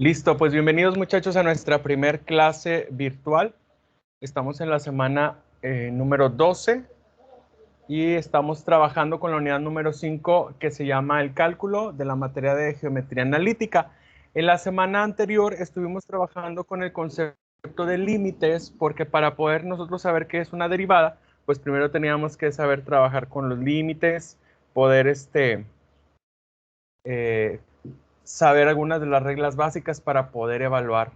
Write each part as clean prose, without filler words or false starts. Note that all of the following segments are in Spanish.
Listo, pues bienvenidos muchachos a nuestra primer clase virtual. Estamos en la semana número 12 y estamos trabajando con la unidad número 5 que se llama el cálculo de la materia de geometría analítica. En la semana anterior estuvimos trabajando con el concepto de límites porque para poder nosotros saber qué es una derivada, pues primero teníamos que saber trabajar con los límites, poder saber algunas de las reglas básicas para poder evaluar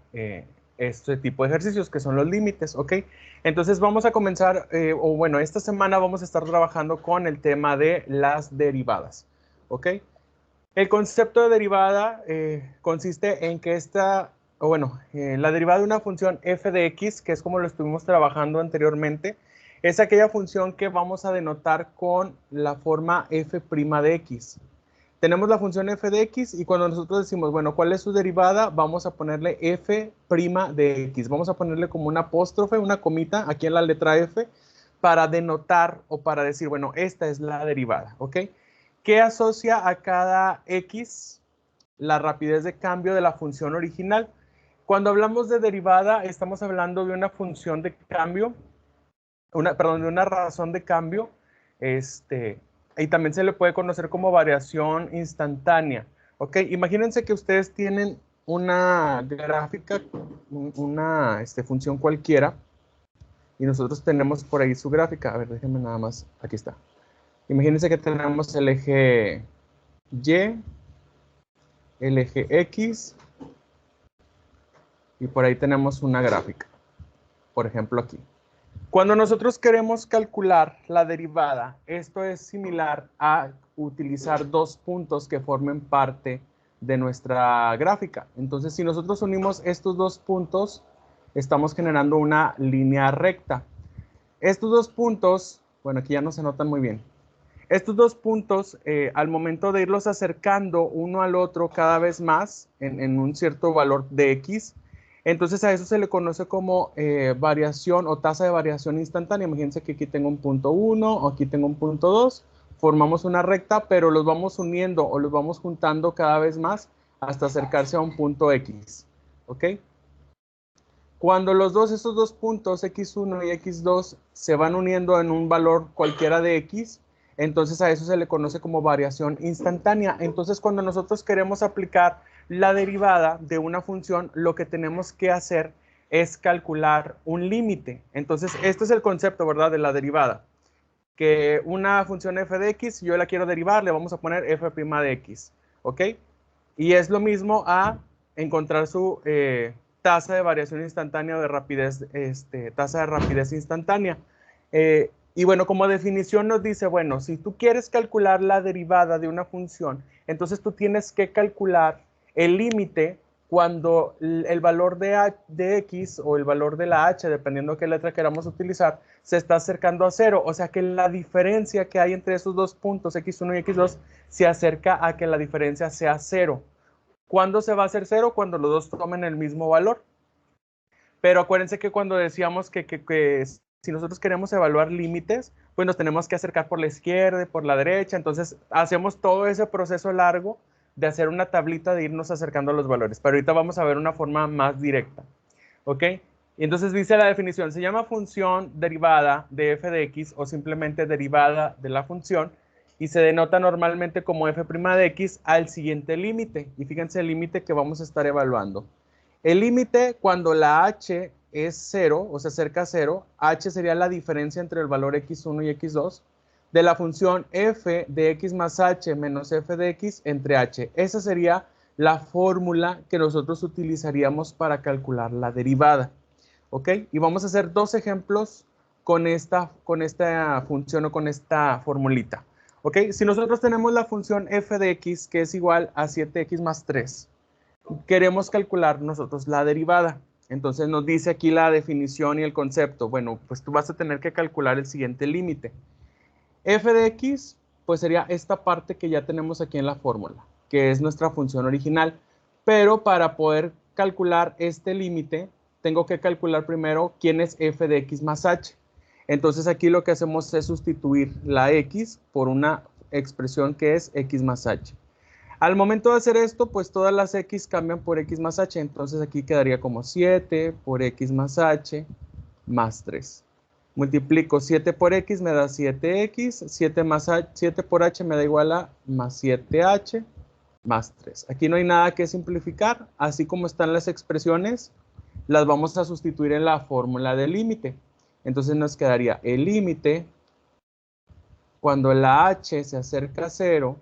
este tipo de ejercicios que son los límites, ¿ok? Entonces vamos a comenzar, esta semana vamos a estar trabajando con el tema de las derivadas, ¿ok? El concepto de derivada consiste en que la derivada de una función f de x, que es como lo estuvimos trabajando anteriormente, es aquella función que vamos a denotar con la forma f' de x. Tenemos la función f de x y cuando nosotros decimos, bueno, ¿cuál es su derivada? Vamos a ponerle f' de x. Vamos a ponerle como una apóstrofe, una comita aquí en la letra f para denotar o para decir, bueno, esta es la derivada, ¿ok? ¿Qué asocia a cada x? La rapidez de cambio de la función original. Cuando hablamos de derivada, estamos hablando de una función de cambio, de una razón de cambio, y también se le puede conocer como variación instantánea. ¿Ok? Imagínense que ustedes tienen una gráfica, una función cualquiera, y nosotros tenemos por ahí su gráfica. A ver, déjenme nada más, aquí está. Imagínense que tenemos el eje Y, el eje X, y por ahí tenemos una gráfica. Por ejemplo, aquí. Cuando nosotros queremos calcular la derivada, esto es similar a utilizar dos puntos que formen parte de nuestra gráfica. Entonces, si nosotros unimos estos dos puntos, estamos generando una línea recta. Estos dos puntos, bueno, aquí ya no se notan muy bien. Estos dos puntos, al momento de irlos acercando uno al otro cada vez más en un cierto valor de x, entonces a eso se le conoce como variación o tasa de variación instantánea. Imagínense que aquí tengo un punto 1 o aquí tengo un punto 2. Formamos una recta, pero los vamos uniendo o los vamos juntando cada vez más hasta acercarse a un punto x. ¿Ok? Cuando estos dos puntos x1 y x2 se van uniendo en un valor cualquiera de x, entonces a eso se le conoce como variación instantánea. Entonces cuando nosotros queremos aplicar la derivada de una función, lo que tenemos que hacer es calcular un límite. Entonces este es el concepto, ¿verdad?, de la derivada. Que una función f de x, yo la quiero derivar, le vamos a poner f' de x, ¿ok? Y es lo mismo a encontrar su tasa de variación instantánea o de rapidez, tasa de rapidez instantánea. Y bueno, como definición nos dice, bueno, si tú quieres calcular la derivada de una función, entonces tú tienes que calcular el límite cuando el valor de x o el valor de la h, dependiendo de qué letra queramos utilizar, se está acercando a cero. O sea que la diferencia que hay entre esos dos puntos, x1 y x2, se acerca a que la diferencia sea cero. ¿Cuándo se va a hacer cero? Cuando los dos tomen el mismo valor. Pero acuérdense que cuando decíamos que si nosotros queremos evaluar límites, pues nos tenemos que acercar por la izquierda y por la derecha. Entonces hacemos todo ese proceso largo de hacer una tablita de irnos acercando a los valores. Pero ahorita vamos a ver una forma más directa. ¿Ok? Y entonces dice la definición, se llama función derivada de f de x o simplemente derivada de la función y se denota normalmente como f' de x al siguiente límite. Y fíjense el límite que vamos a estar evaluando. El límite cuando la h es 0 o se acerca a 0, h sería la diferencia entre el valor x1 y x2 de la función f de x más h menos f de x entre h. Esa sería la fórmula que nosotros utilizaríamos para calcular la derivada. ¿Ok? Y vamos a hacer dos ejemplos con esta función o con esta formulita. ¿Ok? Si nosotros tenemos la función f de x que es igual a 7x más 3, queremos calcular nosotros la derivada. Entonces nos dice aquí la definición y el concepto. Bueno, pues tú vas a tener que calcular el siguiente límite. F de x, pues sería esta parte que ya tenemos aquí en la fórmula, que es nuestra función original. Pero para poder calcular este límite, tengo que calcular primero quién es f de x más h. Entonces aquí lo que hacemos es sustituir la x por una expresión que es x más h. Al momento de hacer esto, pues todas las x cambian por x más h, entonces aquí quedaría como 7 por x más h más 3. Multiplico 7 por x, me da 7x, 7 por h me da igual a más 7h más 3. Aquí no hay nada que simplificar, así como están las expresiones, las vamos a sustituir en la fórmula del límite. Entonces nos quedaría el límite cuando la h se acerca a 0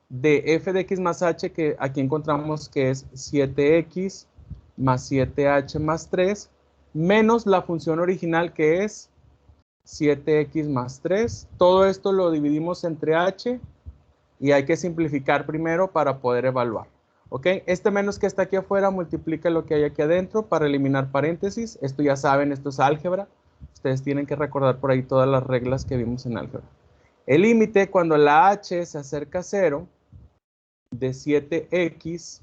de f de x más h, que aquí encontramos que es 7x más 7h más 3, menos la función original que es 7x más 3. Todo esto lo dividimos entre h y hay que simplificar primero para poder evaluar. ¿Ok? Este menos que está aquí afuera multiplica lo que hay aquí adentro para eliminar paréntesis. Esto ya saben, esto es álgebra. Ustedes tienen que recordar por ahí todas las reglas que vimos en álgebra. El límite cuando la h se acerca a 0 de 7x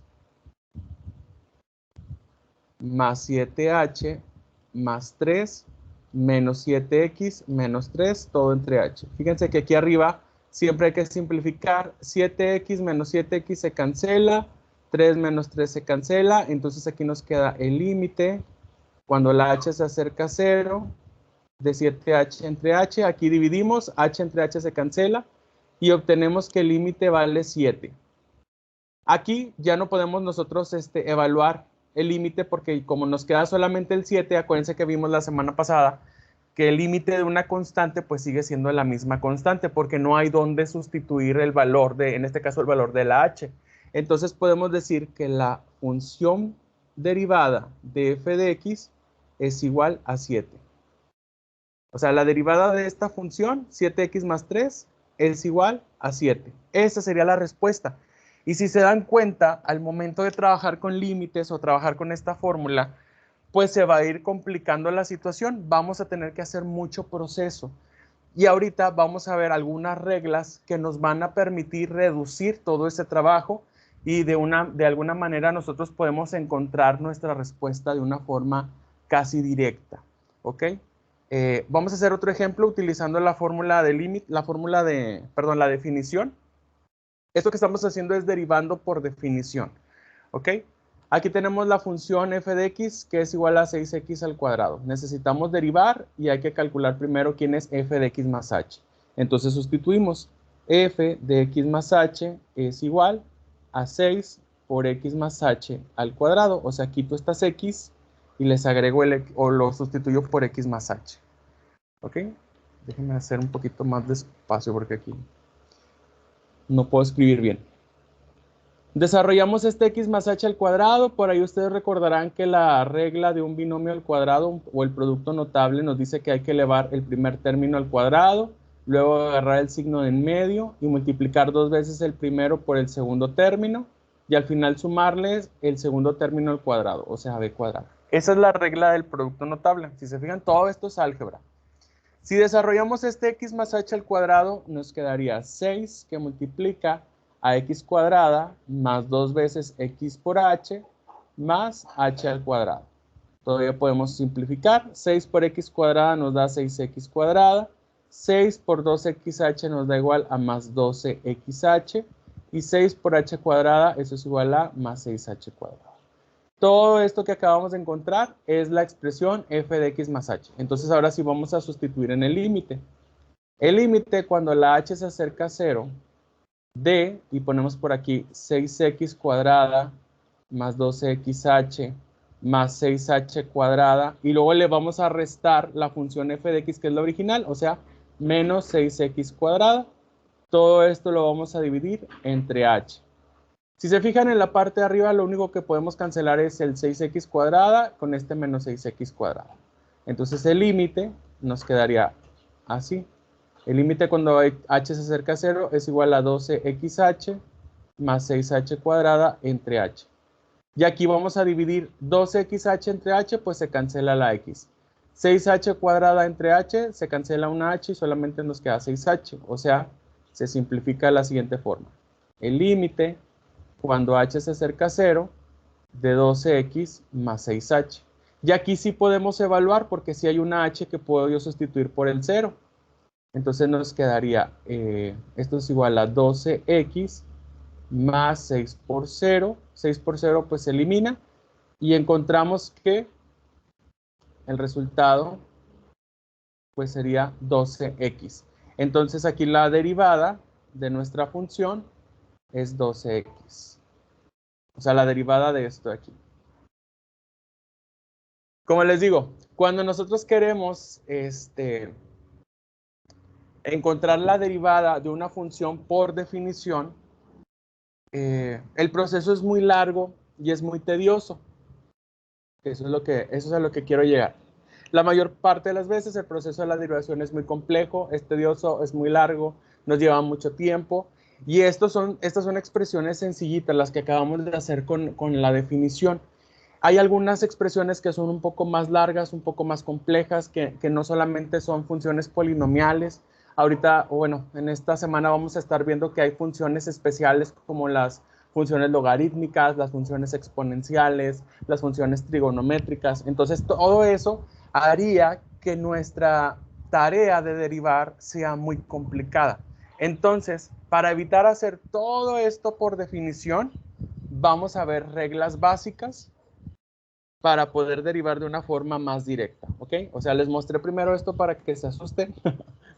más 7h más 3 menos 7x menos 3, todo entre h. Fíjense que aquí arriba siempre hay que simplificar. 7x menos 7x se cancela, 3 menos 3 se cancela, entonces aquí nos queda el límite cuando la h se acerca a 0 de 7h entre h. Aquí dividimos, h entre h se cancela y obtenemos que el límite vale 7. Aquí ya no podemos nosotros evaluar el límite porque como nos queda solamente el 7, acuérdense que vimos la semana pasada que el límite de una constante pues sigue siendo la misma constante porque no hay donde sustituir el valor de, en este caso el valor de la h. Entonces podemos decir que la función derivada de f de x es igual a 7. O sea, la derivada de esta función, 7x más 3, es igual a 7. Esa sería la respuesta. Y si se dan cuenta, al momento de trabajar con límites o trabajar con esta fórmula, pues se va a ir complicando la situación. Vamos a tener que hacer mucho proceso. Y ahorita vamos a ver algunas reglas que nos van a permitir reducir todo ese trabajo y de alguna manera nosotros podemos encontrar nuestra respuesta de una forma casi directa. ¿Ok? Vamos a hacer otro ejemplo utilizando la fórmula de límite, la definición. Esto que estamos haciendo es derivando por definición. ¿Ok? Aquí tenemos la función f de x que es igual a 6x al cuadrado. Necesitamos derivar y hay que calcular primero quién es f de x más h. Entonces sustituimos. F de x más h es igual a 6 por x más h al cuadrado. O sea, quito estas x y les agrego o lo sustituyo por x más h. ¿Ok? Déjenme hacer un poquito más despacio porque aquí no puedo escribir bien. Desarrollamos este x más h al cuadrado. Por ahí ustedes recordarán que la regla de un binomio al cuadrado o el producto notable nos dice que hay que elevar el primer término al cuadrado, luego agarrar el signo de en medio y multiplicar 2 veces el primero por el segundo término y al final sumarles el segundo término al cuadrado, o sea, b cuadrado. Esa es la regla del producto notable. Si se fijan, todo esto es álgebra. Si desarrollamos este x más h al cuadrado, nos quedaría 6 que multiplica a x cuadrada más 2 veces x por h más h al cuadrado. Todavía podemos simplificar. 6 por x cuadrada nos da 6x cuadrada. 6 por 2xh nos da igual a más 12xh. Y 6 por h cuadrada, eso es igual a más 6h cuadrada. Todo esto que acabamos de encontrar es la expresión f de x más h. Entonces ahora sí vamos a sustituir en el límite. El límite cuando la h se acerca a 0 de, y ponemos por aquí 6x cuadrada más 12xh más 6h cuadrada, y luego le vamos a restar la función f de x que es la original, o sea, menos 6x cuadrada. Todo esto lo vamos a dividir entre h. Si se fijan en la parte de arriba, lo único que podemos cancelar es el 6x cuadrada con este menos 6x cuadrada. Entonces el límite nos quedaría así. El límite cuando h se acerca a 0 es igual a 12xh más 6h cuadrada entre h. Y aquí vamos a dividir 12xh entre h, pues se cancela la x. 6h cuadrada entre h, se cancela una h y solamente nos queda 6h. O sea, se simplifica de la siguiente forma. El límite cuando h se acerca a 0 de 12x más 6h. Y aquí sí podemos evaluar porque sí hay una h que puedo yo sustituir por el 0. Entonces nos quedaría, esto es igual a 12x más 6 por 0. 6 por 0 pues se elimina y encontramos que el resultado pues sería 12x. Entonces aquí la derivada de nuestra función es 12x. O sea, la derivada de esto de aquí. Como les digo, cuando nosotros queremos encontrar la derivada de una función por definición, el proceso es muy largo y es muy tedioso. Eso es a lo que quiero llegar. La mayor parte de las veces el proceso de la derivación es muy complejo, es tedioso, es muy largo, nos lleva mucho tiempo. Y estas son expresiones sencillitas, las que acabamos de hacer con la definición. Hay algunas expresiones que son un poco más largas, un poco más complejas, que no solamente son funciones polinomiales. Ahorita, bueno, en esta semana vamos a estar viendo que hay funciones especiales como las funciones logarítmicas, las funciones exponenciales, las funciones trigonométricas. Entonces, todo eso haría que nuestra tarea de derivar sea muy complicada. Entonces, para evitar hacer todo esto por definición, vamos a ver reglas básicas para poder derivar de una forma más directa, ¿ok? O sea, les mostré primero esto para que se asusten,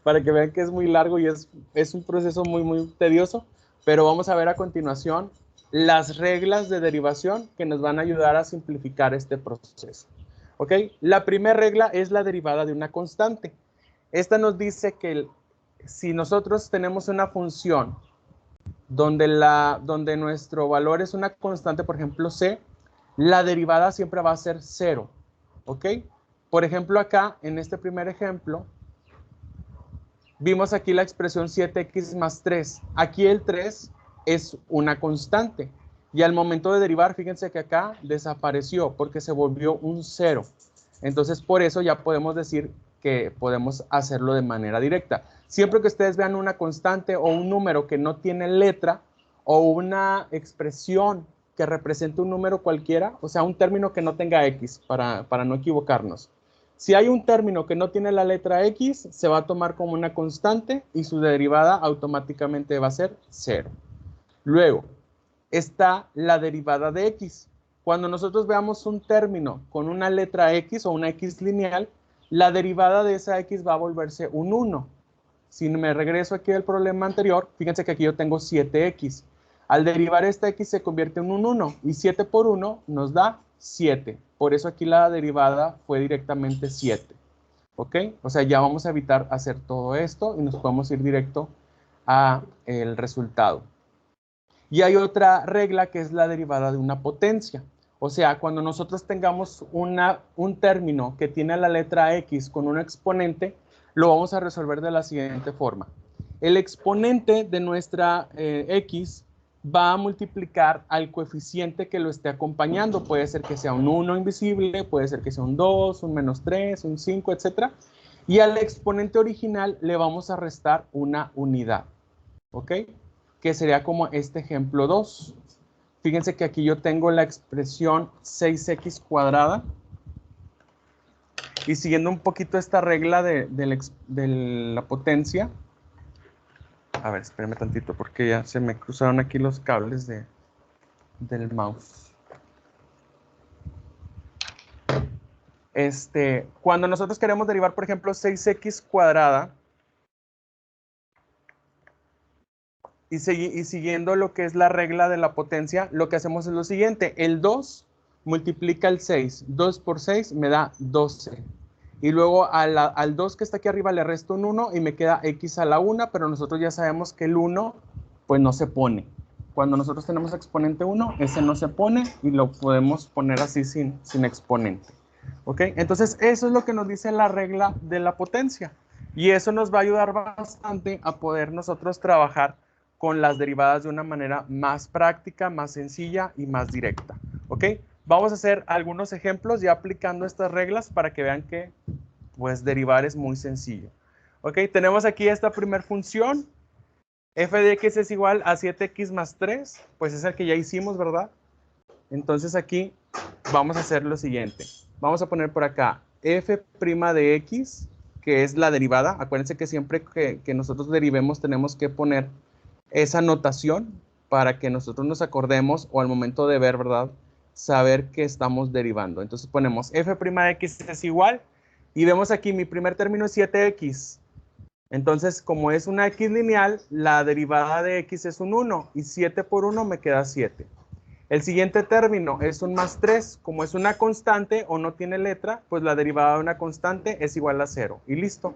para que vean que es muy largo y es un proceso muy, muy tedioso, pero vamos a ver a continuación las reglas de derivación que nos van a ayudar a simplificar este proceso, ¿ok? La primera regla es la derivada de una constante. Esta nos dice que si nosotros tenemos una función donde nuestro valor es una constante, por ejemplo, c, la derivada siempre va a ser 0, ¿ok? Por ejemplo, acá, en este primer ejemplo, vimos aquí la expresión 7x más 3. Aquí el 3 es una constante. Y al momento de derivar, fíjense que acá desapareció porque se volvió un 0. Entonces, por eso ya podemos decir que podemos hacerlo de manera directa. Siempre que ustedes vean una constante o un número que no tiene letra o una expresión que represente un número cualquiera, o sea, un término que no tenga x, para no equivocarnos. Si hay un término que no tiene la letra x, se va a tomar como una constante y su derivada automáticamente va a ser 0. Luego, está la derivada de x. Cuando nosotros veamos un término con una letra x o una x lineal, la derivada de esa x va a volverse un 1. Si me regreso aquí al problema anterior, fíjense que aquí yo tengo 7x. Al derivar esta x se convierte en un 1 y 7 por 1 nos da 7. Por eso aquí la derivada fue directamente 7. ¿Ok? O sea, ya vamos a evitar hacer todo esto y nos podemos ir directo a el resultado. Y hay otra regla que es la derivada de una potencia. O sea, cuando nosotros tengamos un término que tiene la letra x con un exponente, lo vamos a resolver de la siguiente forma. El exponente de nuestra x va a multiplicar al coeficiente que lo esté acompañando. Puede ser que sea un 1 invisible, puede ser que sea un 2, un menos 3, un 5, etc. Y al exponente original le vamos a restar una unidad. ¿Ok? Que sería como este ejemplo 2. Fíjense que aquí yo tengo la expresión 6x cuadrada. Y siguiendo un poquito esta regla de la potencia. A ver, espérenme tantito porque ya se me cruzaron aquí los cables del mouse. Cuando nosotros queremos derivar, por ejemplo, 6x cuadrada, y siguiendo lo que es la regla de la potencia, lo que hacemos es lo siguiente. El 2 multiplica el 6. 2 por 6 me da 12. Y luego al 2 que está aquí arriba le resto un 1 y me queda x a la 1, pero nosotros ya sabemos que el 1 pues no se pone. Cuando nosotros tenemos exponente 1, ese no se pone y lo podemos poner así sin exponente. ¿Ok? Entonces eso es lo que nos dice la regla de la potencia. Y eso nos va a ayudar bastante a poder nosotros trabajar con las derivadas de una manera más práctica, más sencilla y más directa. ¿Ok? Vamos a hacer algunos ejemplos ya aplicando estas reglas para que vean que pues derivar es muy sencillo. ¿Ok? Tenemos aquí esta primera función. F de x es igual a 7x más 3. Pues es el que ya hicimos, ¿verdad? Entonces aquí vamos a hacer lo siguiente. Vamos a poner por acá f' de x, que es la derivada. Acuérdense que siempre que nosotros derivemos tenemos que poner esa notación para que nosotros nos acordemos o al momento de ver, ¿verdad? Saber que estamos derivando. Entonces ponemos f' de x es igual y vemos aquí mi primer término es 7x. Entonces, como es una x lineal, la derivada de x es un 1 y 7 por 1 me queda 7. El siguiente término es un más 3. Como es una constante o no tiene letra, pues la derivada de una constante es igual a 0. Y listo.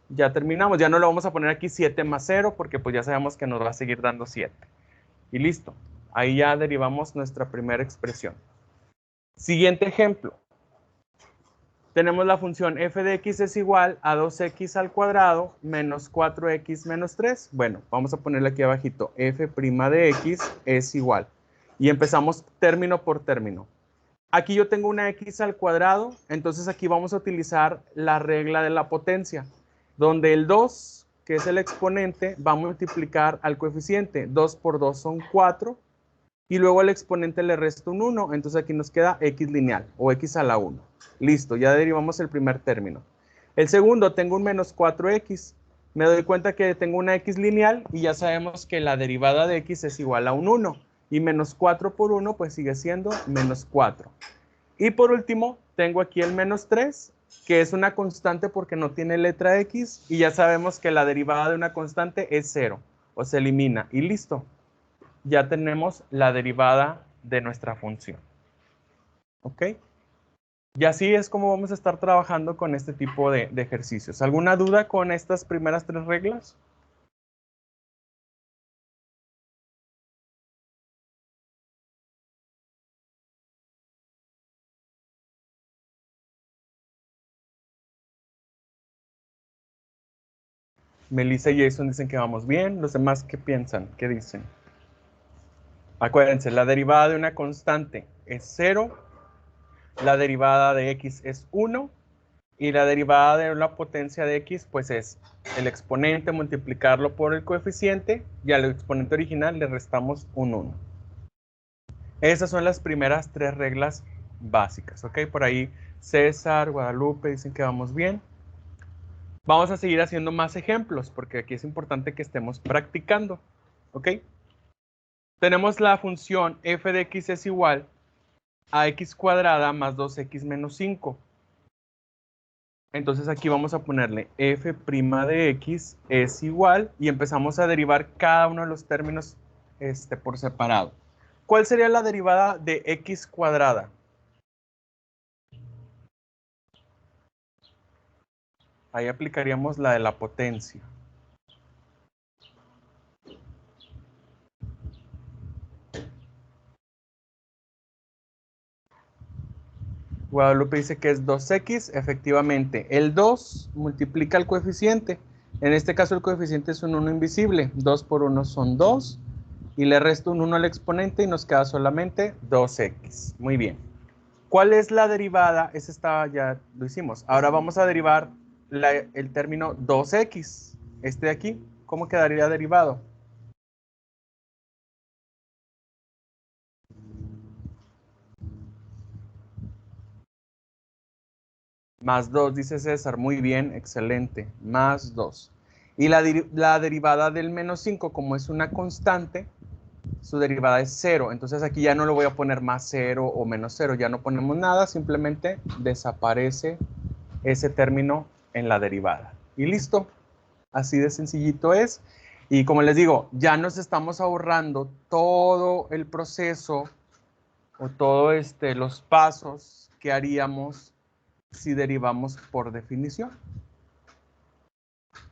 Ya terminamos. Ya no le vamos a poner aquí 7 más 0 porque pues ya sabemos que nos va a seguir dando 7. Y listo. Ahí ya derivamos nuestra primera expresión. Siguiente ejemplo. Tenemos la función f de x es igual a 2x al cuadrado menos 4x menos 3. Bueno, vamos a ponerle aquí abajito. F' de x es igual. Y empezamos término por término. Aquí yo tengo una x al cuadrado, entonces aquí vamos a utilizar la regla de la potencia, donde el 2, que es el exponente, va a multiplicar al coeficiente. 2 por 2 son 4, y luego al exponente le resto un 1, entonces aquí nos queda x lineal, o x a la 1. Listo, ya derivamos el primer término. El segundo, tengo un menos 4x. Me doy cuenta que tengo una x lineal, y ya sabemos que la derivada de x es igual a un 1. Y menos 4 por 1, pues sigue siendo menos 4. Y por último, tengo aquí el menos 3, que es una constante porque no tiene letra x, y ya sabemos que la derivada de una constante es 0, o se elimina, y listo. Ya tenemos la derivada de nuestra función. ¿Ok? Y así es como vamos a estar trabajando con este tipo de ejercicios. ¿Alguna duda con estas primeras 3 reglas? Melissa y Jason dicen que vamos bien. ¿Los demás qué piensan? ¿Qué dicen? Acuérdense, la derivada de una constante es 0, la derivada de x es 1 y la derivada de la potencia de x pues es el exponente multiplicarlo por el coeficiente y al exponente original le restamos un 1. Esas son las primeras 3 reglas básicas, ¿ok? Por ahí César, Guadalupe dicen que vamos bien. Vamos a seguir haciendo más ejemplos porque aquí es importante que estemos practicando, ¿ok? Tenemos la función f de x es igual a x cuadrada más 2x menos 5. Entonces aquí vamos a ponerle f' de x es igual y empezamos a derivar cada uno de los términos por separado. ¿Cuál sería la derivada de x cuadrada? Ahí aplicaríamos la de la potencia. Guadalupe dice que es 2x, efectivamente. El 2 multiplica el coeficiente. En este caso el coeficiente es un 1 invisible. 2 por 1 son 2. Y le resto un 1 al exponente y nos queda solamente 2x. Muy bien. ¿Cuál es la derivada? Ese estaba, ya lo hicimos. Ahora vamos a derivar el término 2x. Este de aquí, ¿cómo quedaría derivado? Más 2, dice César. Muy bien, excelente. Más 2. Y la derivada del menos 5, como es una constante, su derivada es 0. Entonces aquí ya no le voy a poner más 0 o menos 0. Ya no ponemos nada, simplemente desaparece ese término en la derivada. Y listo. Así de sencillito es. Y como les digo, ya nos estamos ahorrando todo el proceso o todos los pasos que haríamos si derivamos por definición.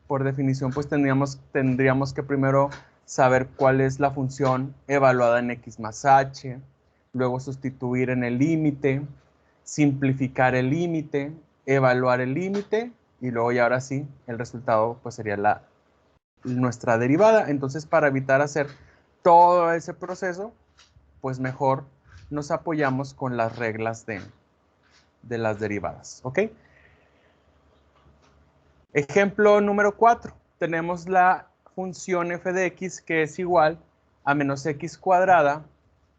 Por definición, pues tendríamos que primero saber cuál es la función evaluada en x más h, luego sustituir en el límite, simplificar el límite, evaluar el límite y luego y ahora sí, el resultado pues sería nuestra derivada. Entonces, para evitar hacer todo ese proceso, pues mejor nos apoyamos con las reglas de las derivadas, ¿ok? Ejemplo número 4. Tenemos la función f de x que es igual a menos x cuadrada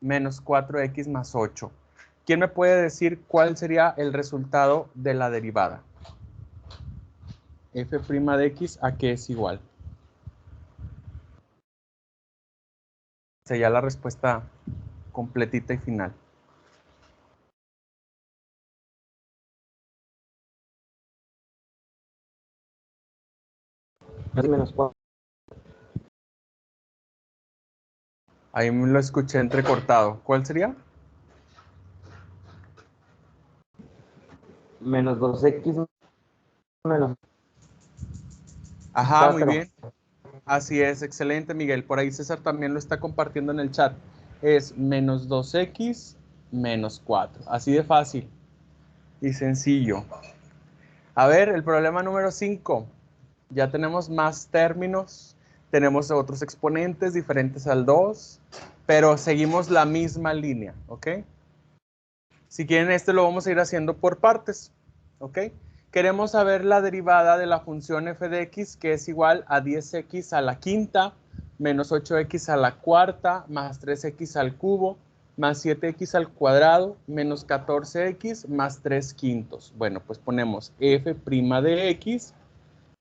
menos 4x más 8. ¿Quién me puede decir cuál sería el resultado de la derivada? F' de x a qué es igual. ya la respuesta completita y final. Menos 4. Ahí me lo escuché entrecortado. ¿Cuál sería? Menos 2x menos Ajá, muy 4. bien. Así es, excelente, Miguel. Por ahí César también lo está compartiendo en el chat. Es menos 2x menos 4. Así de fácil y sencillo. A ver, el problema número 5. Ya tenemos más términos, tenemos otros exponentes diferentes al 2, pero seguimos la misma línea, ¿ok? Si quieren, este lo vamos a ir haciendo por partes, ¿ok? Queremos saber la derivada de la función f de x, que es igual a 10x a la quinta, menos 8x a la cuarta, más 3x al cubo, más 7x al cuadrado, menos 14x, más 3 quintos. Bueno, pues ponemos f' de x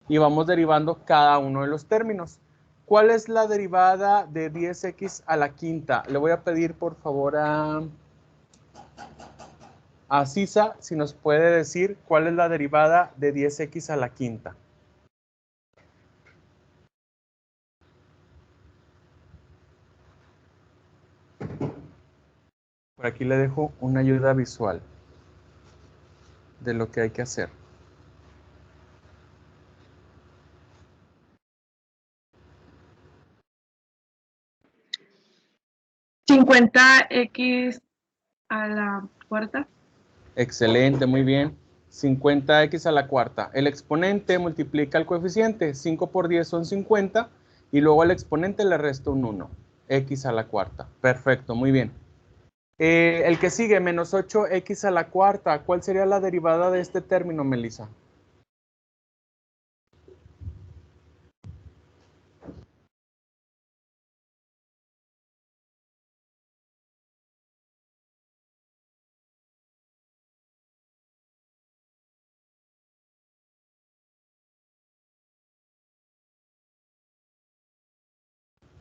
y vamos derivando cada uno de los términos. ¿Cuál es la derivada de 10x a la quinta? Le voy a pedir por favor a Sisa si nos puede decir cuál es la derivada de 10x a la quinta. Por aquí le dejo una ayuda visual de lo que hay que hacer. ¿50x a la cuarta? Excelente, muy bien. 50x a la cuarta. El exponente multiplica el coeficiente. 5 por 10 son 50. Y luego al exponente le resta un 1. X a la cuarta. Perfecto, muy bien. El que sigue, menos 8x a la cuarta. ¿Cuál sería la derivada de este término, Melissa?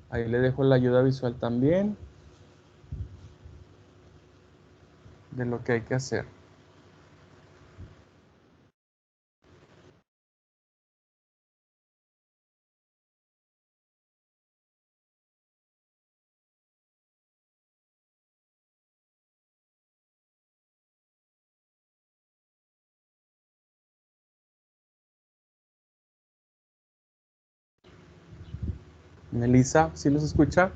Ahí le dejo la ayuda visual también de lo que hay que hacer. Melissa, ¿sí nos escucha?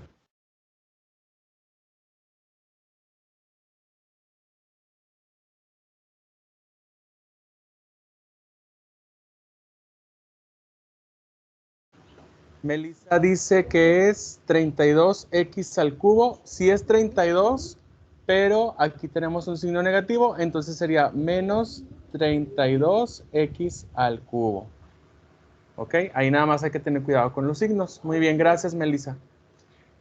Melissa dice que es 32x al cubo. Sí es 32, pero aquí tenemos un signo negativo, entonces sería menos 32x al cubo. ¿Ok? Ahí nada más hay que tener cuidado con los signos. Muy bien, gracias, Melissa.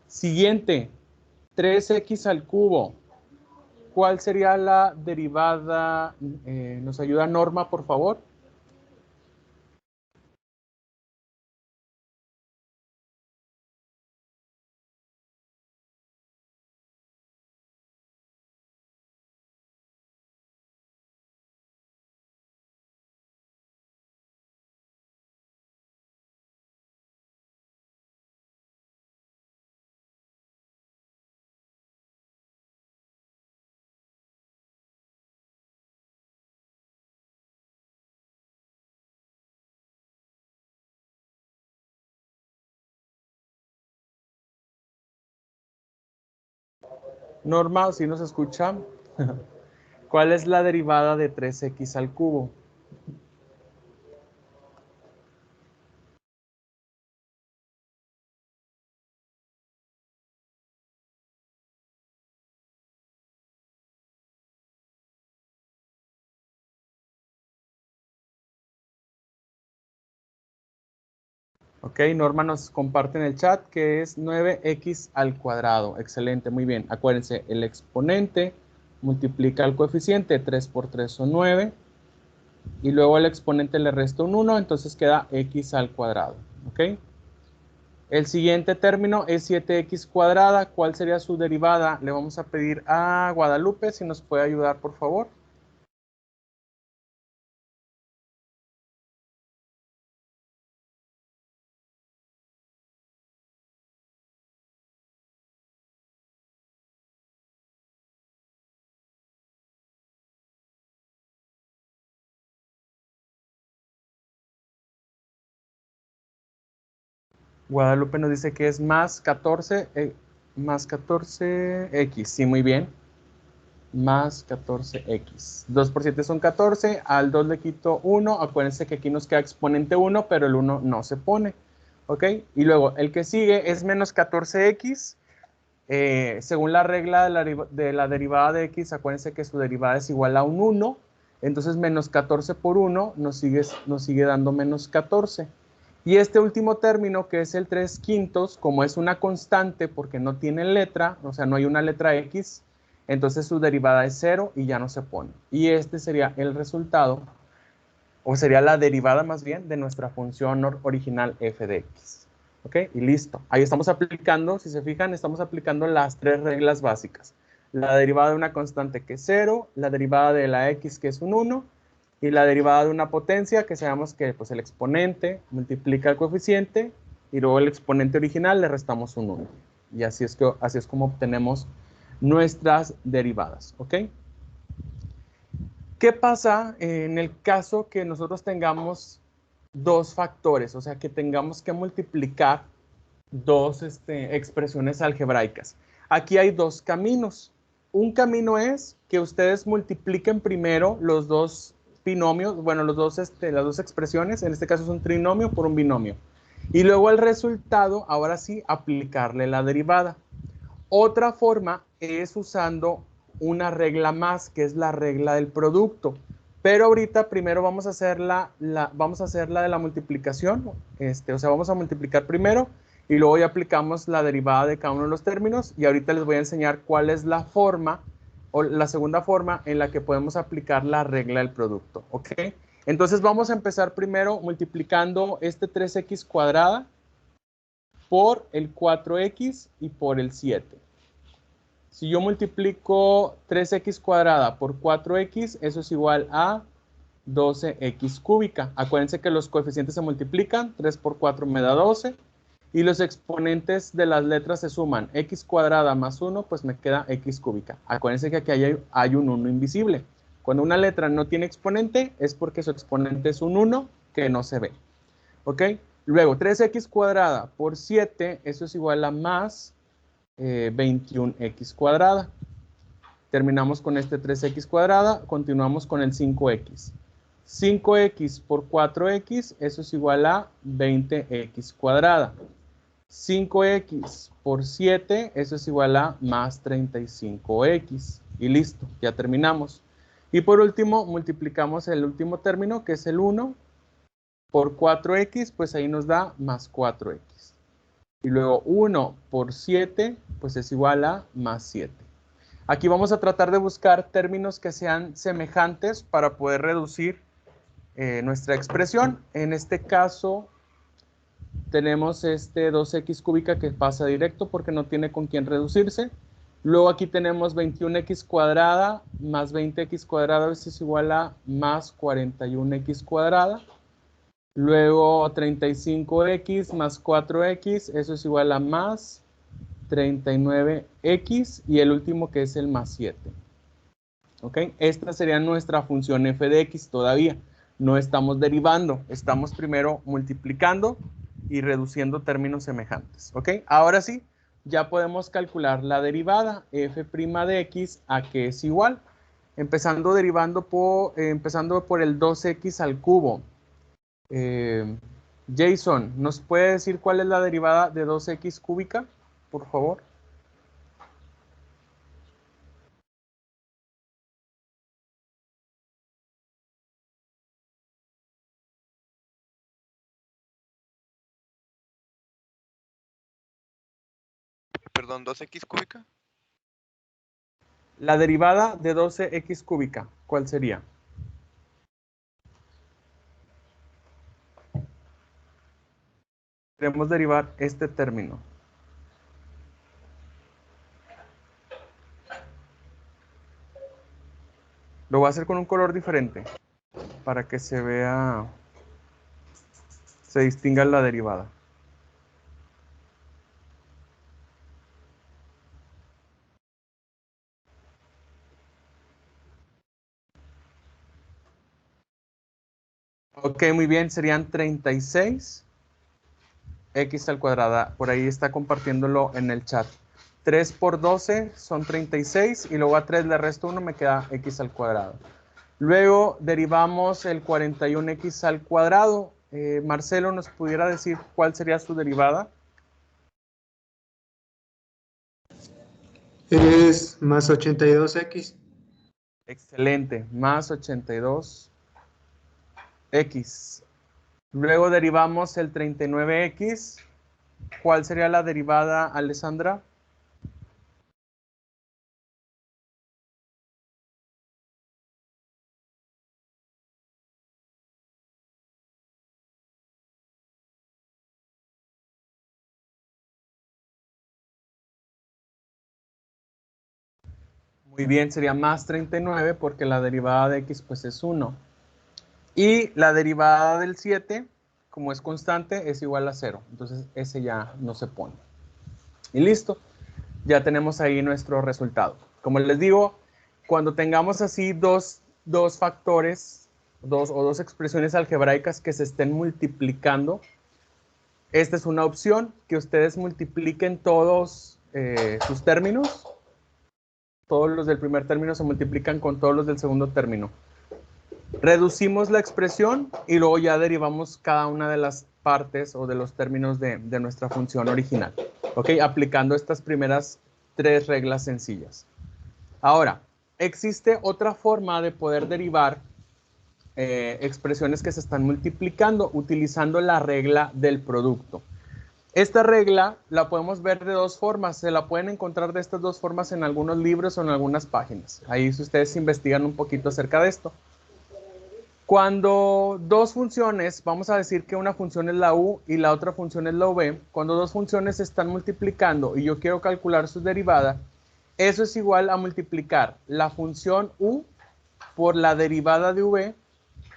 Siguiente, 3x al cubo. ¿Cuál sería la derivada? ¿Nos ayuda Norma, por favor? Norma, ¿sí nos escucha? ¿Cuál es la derivada de 3x al cubo? Ok, Norma nos comparte en el chat que es 9x al cuadrado. Excelente, muy bien. Acuérdense, el exponente multiplica el coeficiente. 3 por 3 son 9. Y luego al exponente le resta un 1, entonces queda x al cuadrado. ¿Ok? El siguiente término es 7x cuadrada. ¿Cuál sería su derivada? Le vamos a pedir a Guadalupe si nos puede ayudar, por favor. Guadalupe nos dice que es más 14, más 14x. Sí, muy bien. Más 14x. 2 por 7 son 14. Al 2 le quito 1. Acuérdense que aquí nos queda exponente 1, pero el 1 no se pone. ¿Ok? Y luego el que sigue es menos 14x. Según la regla de la derivada de x, acuérdense que su derivada es igual a un 1. Entonces menos 14 por 1 nos sigue dando menos 14. Y este último término, que es el 3 quintos, como es una constante porque no tiene letra, o sea, no hay una letra x, entonces su derivada es 0 y ya no se pone. Y este sería el resultado, o sería la derivada más bien, de nuestra función original f de x. ¿Ok? Y listo. Ahí estamos aplicando, si se fijan, estamos aplicando las tres reglas básicas. La derivada de una constante que es 0, la derivada de la x que es un 1, y la derivada de una potencia que sabemos que pues, el exponente multiplica el coeficiente y luego el exponente original le restamos un 1. Y así es como obtenemos nuestras derivadas. ¿Ok? ¿Qué pasa en el caso que nosotros tengamos dos factores? O sea, que tengamos que multiplicar dos expresiones algebraicas. Aquí hay dos caminos. Un camino es que ustedes multipliquen primero los dos binomios, bueno, las dos expresiones, en este caso es un trinomio por un binomio. Y luego el resultado, ahora sí, aplicarle la derivada. Otra forma es usando una regla más, que es la regla del producto. Pero ahorita primero vamos a hacer vamos a hacer la de la multiplicación. O sea, vamos a multiplicar primero y luego ya aplicamos la derivada de cada uno de los términos. Y ahorita les voy a enseñar cuál es la forma o la segunda forma en la que podemos aplicar la regla del producto. ¿Ok? Entonces vamos a empezar primero multiplicando este 3x cuadrada por el 4x y por el 7. Si yo multiplico 3x cuadrada por 4x, eso es igual a 12x cúbica. Acuérdense que los coeficientes se multiplican, 3 por 4 me da 12, y los exponentes de las letras se suman, x cuadrada más 1, pues me queda x cúbica. Acuérdense que aquí hay un 1 invisible. Cuando una letra no tiene exponente, es porque su exponente es un 1 que no se ve. ¿Ok? Luego, 3x cuadrada por 7, eso es igual a más 21x cuadrada. Terminamos con este 3x cuadrada, continuamos con el 5x. 5x por 4x, eso es igual a 20x cuadrada. 5x por 7, eso es igual a más 35x. Y listo, ya terminamos. Y por último, multiplicamos el último término, que es el 1, por 4x, pues ahí nos da más 4x. Y luego 1 por 7, pues es igual a más 7. Aquí vamos a tratar de buscar términos que sean semejantes para poder reducir nuestra expresión. En este caso, tenemos este 2x cúbica que pasa directo porque no tiene con quién reducirse. Luego aquí tenemos 21x cuadrada más 20x cuadrada, eso es igual a más 41x cuadrada. Luego 35x más 4x, eso es igual a más 39x, y el último que es el más 7. ¿Ok? Esta sería nuestra función f de x todavía. No estamos derivando, estamos primero multiplicando y reduciendo términos semejantes. ¿Ok? Ahora sí, ya podemos calcular la derivada f' de x a que es igual. Empezando por el 2x al cubo. Jason, ¿nos puede decir cuál es la derivada de 2x cúbica, por favor? Perdón, 2x cúbica. La derivada de 12x cúbica, ¿cuál sería? Queremos derivar este término. Lo voy a hacer con un color diferente para que se vea, se distinga la derivada. Ok, muy bien, serían 36 x al cuadrado. Por ahí está compartiéndolo en el chat. 3 por 12 son 36 y luego a 3 le resto 1, me queda x al cuadrado. Luego derivamos el 41x al cuadrado. Marcelo, ¿nos pudiera decir cuál sería su derivada? Es más 82x. Excelente, más 82x. Luego derivamos el 39x. ¿Cuál sería la derivada, Alessandra? Muy bien, sería más 39 porque la derivada de x pues es 1. Y la derivada del 7, como es constante, es igual a 0. Entonces ese ya no se pone. Y listo. Ya tenemos ahí nuestro resultado. Como les digo, cuando tengamos así dos factores, dos expresiones algebraicas que se estén multiplicando, esta es una opción, que ustedes multipliquen todos sus términos. Todos los del primer término se multiplican con todos los del segundo término. Reducimos la expresión y luego ya derivamos cada una de las partes o de los términos de nuestra función original. ¿Ok? Aplicando estas primeras 3 reglas sencillas. Ahora, existe otra forma de poder derivar expresiones que se están multiplicando utilizando la regla del producto. Esta regla la podemos ver de 2 formas. Se la pueden encontrar de estas 2 formas en algunos libros o en algunas páginas. Ahí si ustedes investigan un poquito acerca de esto. Cuando 2 funciones, vamos a decir que una función es la u y la otra función es la v, cuando 2 funciones se están multiplicando y yo quiero calcular su derivada, eso es igual a multiplicar la función u por la derivada de v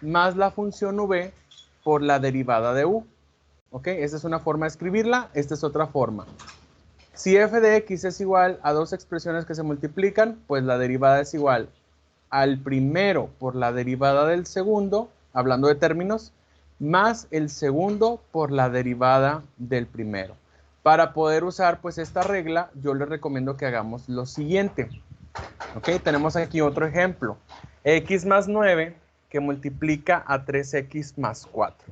más la función v por la derivada de u. ¿Ok? Esa es una forma de escribirla, esta es otra forma. Si f de x es igual a 2 expresiones que se multiplican, pues la derivada es igual al primero por la derivada del segundo, hablando de términos, más el segundo por la derivada del primero. Para poder usar pues esta regla, yo les recomiendo que hagamos lo siguiente. Ok, tenemos aquí otro ejemplo. X más 9 que multiplica a 3x más 4.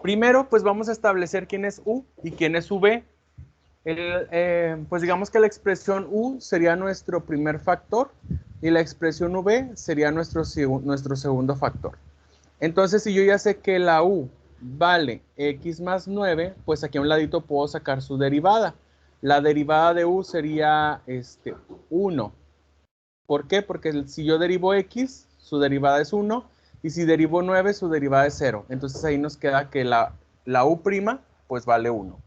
Primero, pues vamos a establecer quién es u y quién es v. Pues digamos que la expresión u sería nuestro primer factor y la expresión v sería nuestro segundo factor. Entonces, si yo ya sé que la u vale x más 9, pues aquí a un ladito puedo sacar su derivada. La derivada de u sería 1. ¿Por qué? Porque si yo derivo x, su derivada es 1, y si derivo 9, su derivada es 0. Entonces ahí nos queda que la u' pues vale 1.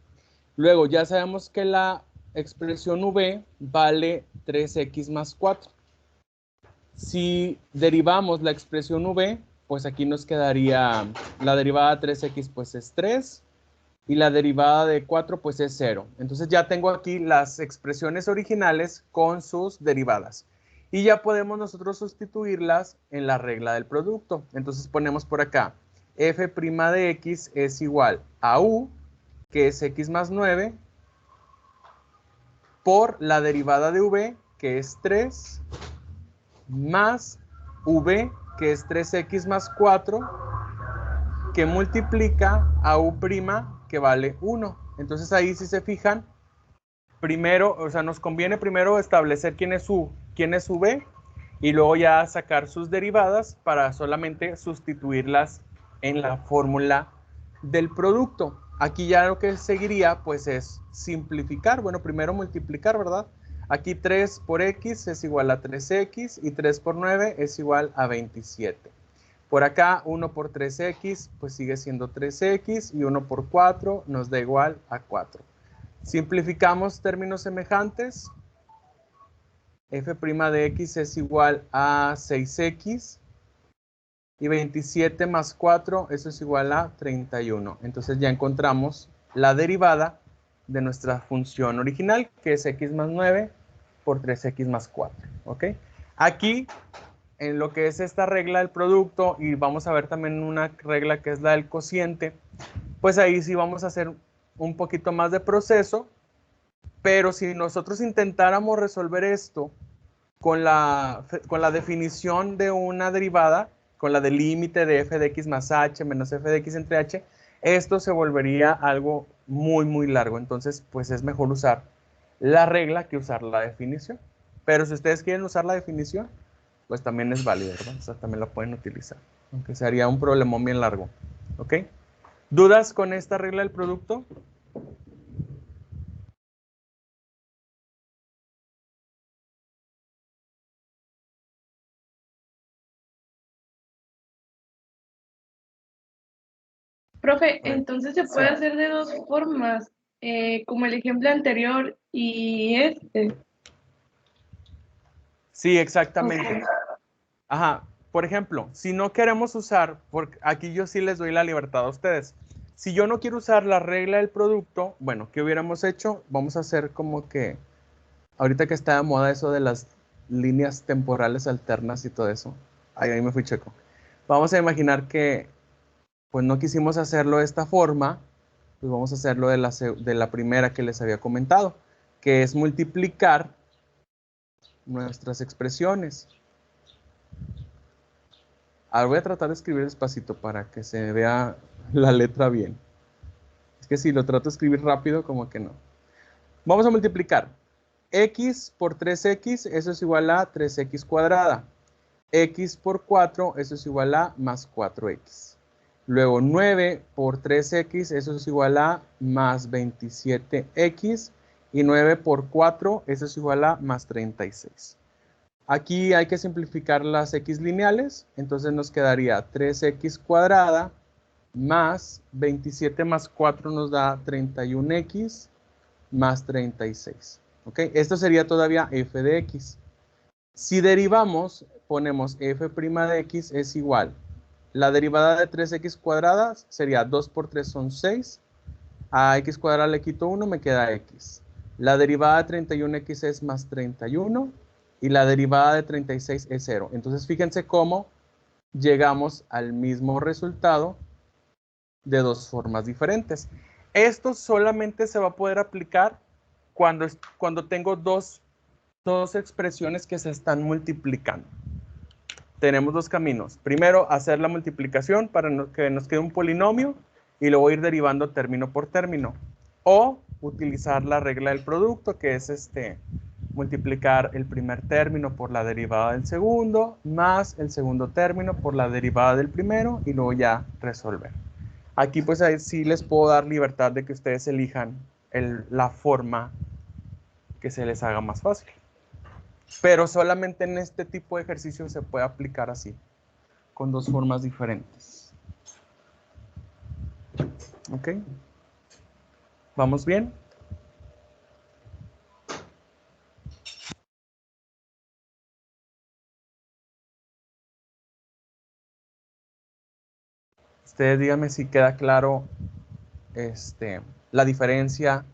Luego ya sabemos que la expresión v vale 3x más 4. Si derivamos la expresión v, pues aquí nos quedaría la derivada de 3x pues es 3 y la derivada de 4 pues es 0. Entonces ya tengo aquí las expresiones originales con sus derivadas. Y ya podemos nosotros sustituirlas en la regla del producto. Entonces ponemos por acá, f' de x es igual a u, que es x más 9, por la derivada de v, que es 3, más v, que es 3x más 4, que multiplica a u', que vale 1. Entonces ahí, si se fijan, primero, o sea, nos conviene primero establecer quién es u, quién es v, y luego ya sacar sus derivadas para solamente sustituirlas en la fórmula del producto. Aquí ya lo que seguiría pues es simplificar. Bueno, primero multiplicar, ¿verdad? Aquí 3 por x es igual a 3x y 3 por 9 es igual a 27. Por acá, 1 por 3x, pues sigue siendo 3x, y 1 por 4 nos da igual a 4. Simplificamos términos semejantes. F' de x es igual a 6x, y 27 más 4, eso es igual a 31. Entonces ya encontramos la derivada de nuestra función original, que es x más 9 por 3x más 4. ¿Ok? Aquí, en lo que es esta regla del producto, y vamos a ver también una regla que es la del cociente, pues ahí sí vamos a hacer un poquito más de proceso, pero si nosotros intentáramos resolver esto con la definición de una derivada, con la del límite de f de x más h menos f de x entre h, esto se volvería algo muy, muy largo. Entonces, pues es mejor usar la regla que usar la definición. Pero si ustedes quieren usar la definición, pues también es válido, ¿verdad? O sea, también la pueden utilizar, aunque sería un problemón bien largo. ¿Ok? ¿Dudas con esta regla del producto? Profe, A ver. entonces se puede Sí. hacer de dos formas, como el ejemplo anterior y este. Sí, exactamente. Ok. Ajá. Por ejemplo, si no queremos usar, porque aquí yo sí les doy la libertad a ustedes. Si yo no quiero usar la regla del producto, bueno, ¿qué hubiéramos hecho? Vamos a hacer como que, ahorita que está de moda eso de las líneas temporales alternas y todo eso. Ahí me fui checo. Vamos a imaginar que, pues no quisimos hacerlo de esta forma, pues vamos a hacerlo de la primera que les había comentado, que es multiplicar nuestras expresiones. Ahora voy a tratar de escribir despacito para que se vea la letra bien. Es que si lo trato de escribir rápido, como que no. Vamos a multiplicar. X por 3x, eso es igual a 3x cuadrada. X por 4, eso es igual a más 4x. Luego 9 por 3x, eso es igual a más 27x. Y 9 por 4, eso es igual a más 36. Aquí hay que simplificar las x lineales, entonces nos quedaría 3x cuadrada más 27 más 4 nos da 31x más 36. ¿Ok? Esto sería todavía f de x. Si derivamos, ponemos f' de x es igual. La derivada de 3x cuadrada sería 2 por 3 son 6. A x cuadrada le quito 1, me queda x. La derivada de 31x es más 31 y la derivada de 36 es 0. Entonces fíjense cómo llegamos al mismo resultado de dos formas diferentes. Esto solamente se va a poder aplicar cuando tengo dos expresiones que se están multiplicando. Tenemos dos caminos. Primero, hacer la multiplicación para que nos quede un polinomio y luego ir derivando término por término. O utilizar la regla del producto, que es multiplicar el primer término por la derivada del segundo, más el segundo término por la derivada del primero, y luego ya resolver. Aquí pues ahí sí les puedo dar libertad de que ustedes elijan la forma que se les haga más fácil. Pero solamente en este tipo de ejercicio se puede aplicar así, con dos formas diferentes. ¿Ok? ¿Vamos bien? Ustedes díganme si queda claro la diferencia,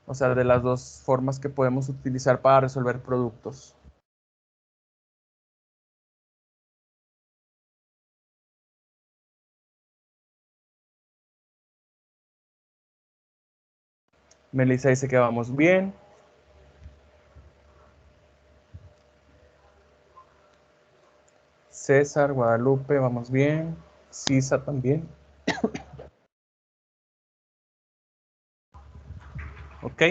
o sea, de las dos formas que podemos utilizar para resolver productos. Melissa dice que vamos bien. César, Guadalupe, vamos bien. Sisa también. ¿Ok?